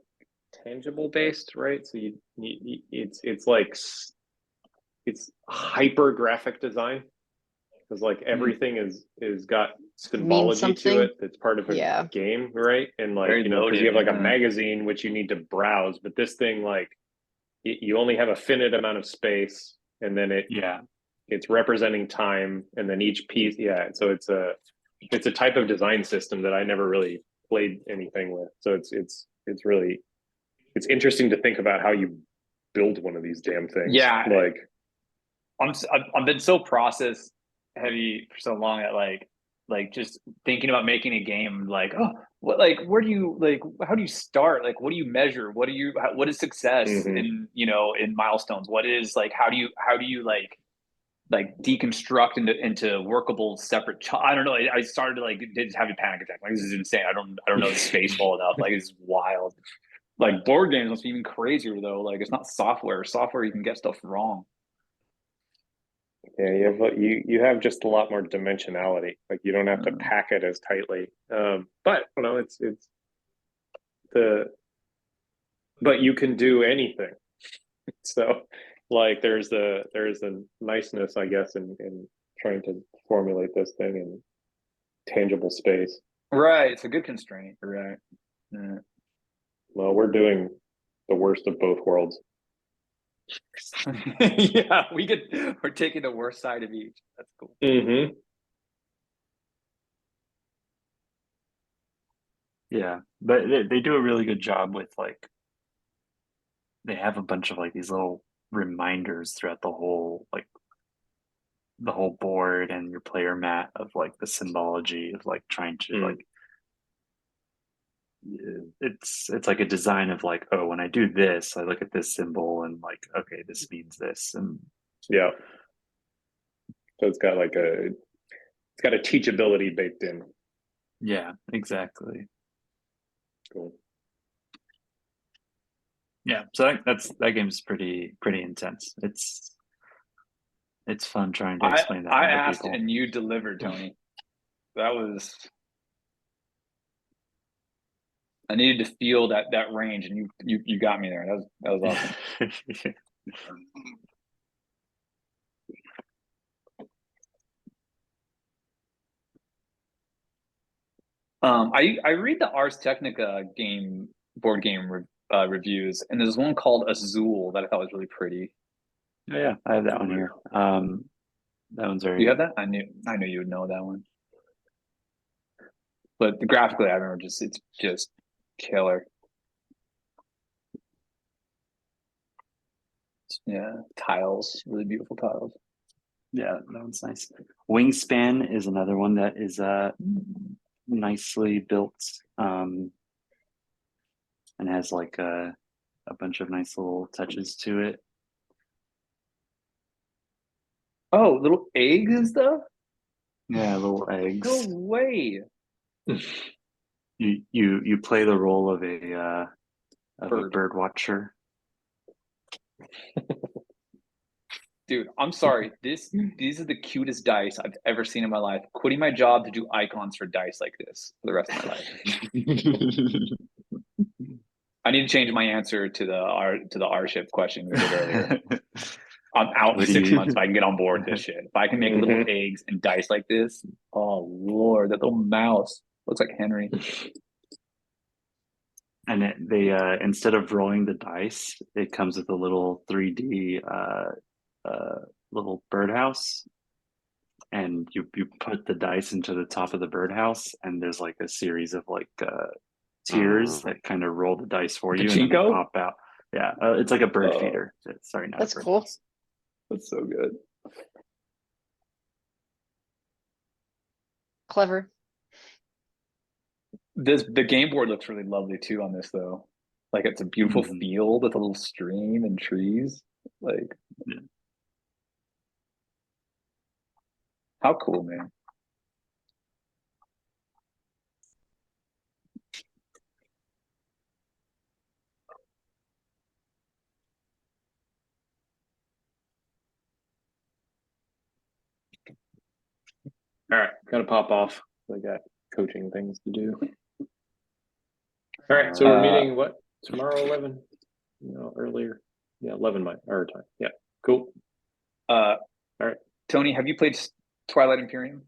tangible based, right? So it's like it's hyper graphic design because like everything is got symbology to
something.
it that's part of a
yeah.
game, right? And like
Very
because
loaded,
you have like a
yeah.
magazine which you need to browse, but this thing like you only have a finite amount of space, and then
Yeah.
it's representing time, and then each piece, yeah. So it's a type of design system that I never really played anything with. So it's really it's interesting to think about how you build one of these damn things.
Yeah.
Like
I've been so process heavy for so long that like just thinking about making a game, like, oh, what, like, where do you, like, how do you start, like, what do you measure, what is success
Mhm.
in milestones, what is, like, how do you like deconstruct into workable separate I don't know. I started to like did have a panic attack, like, this is insane. I don't know the space well enough, like, it's wild. Like, board games must be even crazier though. Like, it's not software, you can get stuff wrong.
yeah, you have just a lot more dimensionality. Like you don't have to pack it as tightly. But you know, it's the but you can do anything. So like there's the niceness, I guess, in trying to formulate this thing in tangible space.
Right, it's a good constraint, right? Yeah.
Well, we're doing the worst of both worlds.
Yeah, we're taking the worst side of each. That's cool.
Mm-hmm.
Yeah, but they do a really good job with like they have a bunch of like these little reminders throughout the whole board and your player mat of like the symbology of like trying to like it's like a design of like, oh, when I do this I look at this symbol and like, okay, this means this. And
Yeah. So it's got a teachability baked in.
yeah, exactly.
Cool.
Yeah, so that game's pretty intense. It's fun trying to explain that
I
to
asked
people.
and you delivered, Tony. That was, I needed to feel that range, and you got me there. That was awesome. I read the Ars Technica board game reviews, and there's one called Azul that I thought was really pretty.
Oh, yeah, I have that one here. That one's very
You have that? I knew you would know that one. But graphically, I remember it's just killer. Yeah, tiles, really beautiful tiles.
Yeah, that one's nice. Wingspan is another one that is nicely built, and has like a bunch of nice little touches to it.
Oh, little eggs and stuff?
Yeah, little
No
eggs.
way.
You play the role of a
Bird.
bird watcher.
Dude, I'm sorry. These are the cutest dice I've ever seen in my life. Quitting my job to do icons for dice like this for the rest of my life. I need to change my answer to the R ship question we did earlier. I'm out
What
for
do
6
you-
months if I can get on board with this shit. If I can make little eggs and dice like this, oh lord, that little mouse looks like Henry.
And they instead of rolling the dice, it comes with a little 3D little birdhouse, and you put the dice into the top of the birdhouse, and there's like a series of like tiers that kind of roll the dice for you, and then they
Pachinko?
pop out. Yeah, it's like a bird
Oh.
feeder. Sorry, not
That's
a bird
cool.
house.
That's so good.
Clever.
The game board looks really lovely too on this though. Like it's a beautiful
Mhm.
field with a little stream and trees. Like
Yeah.
how cool, man.
All right, gotta pop off. I got coaching things to do. All right, so we're meeting what tomorrow 11? No, earlier. Yeah, 11 our time. Yeah, cool.
All
right.
Tony, have you played Twilight Imperium?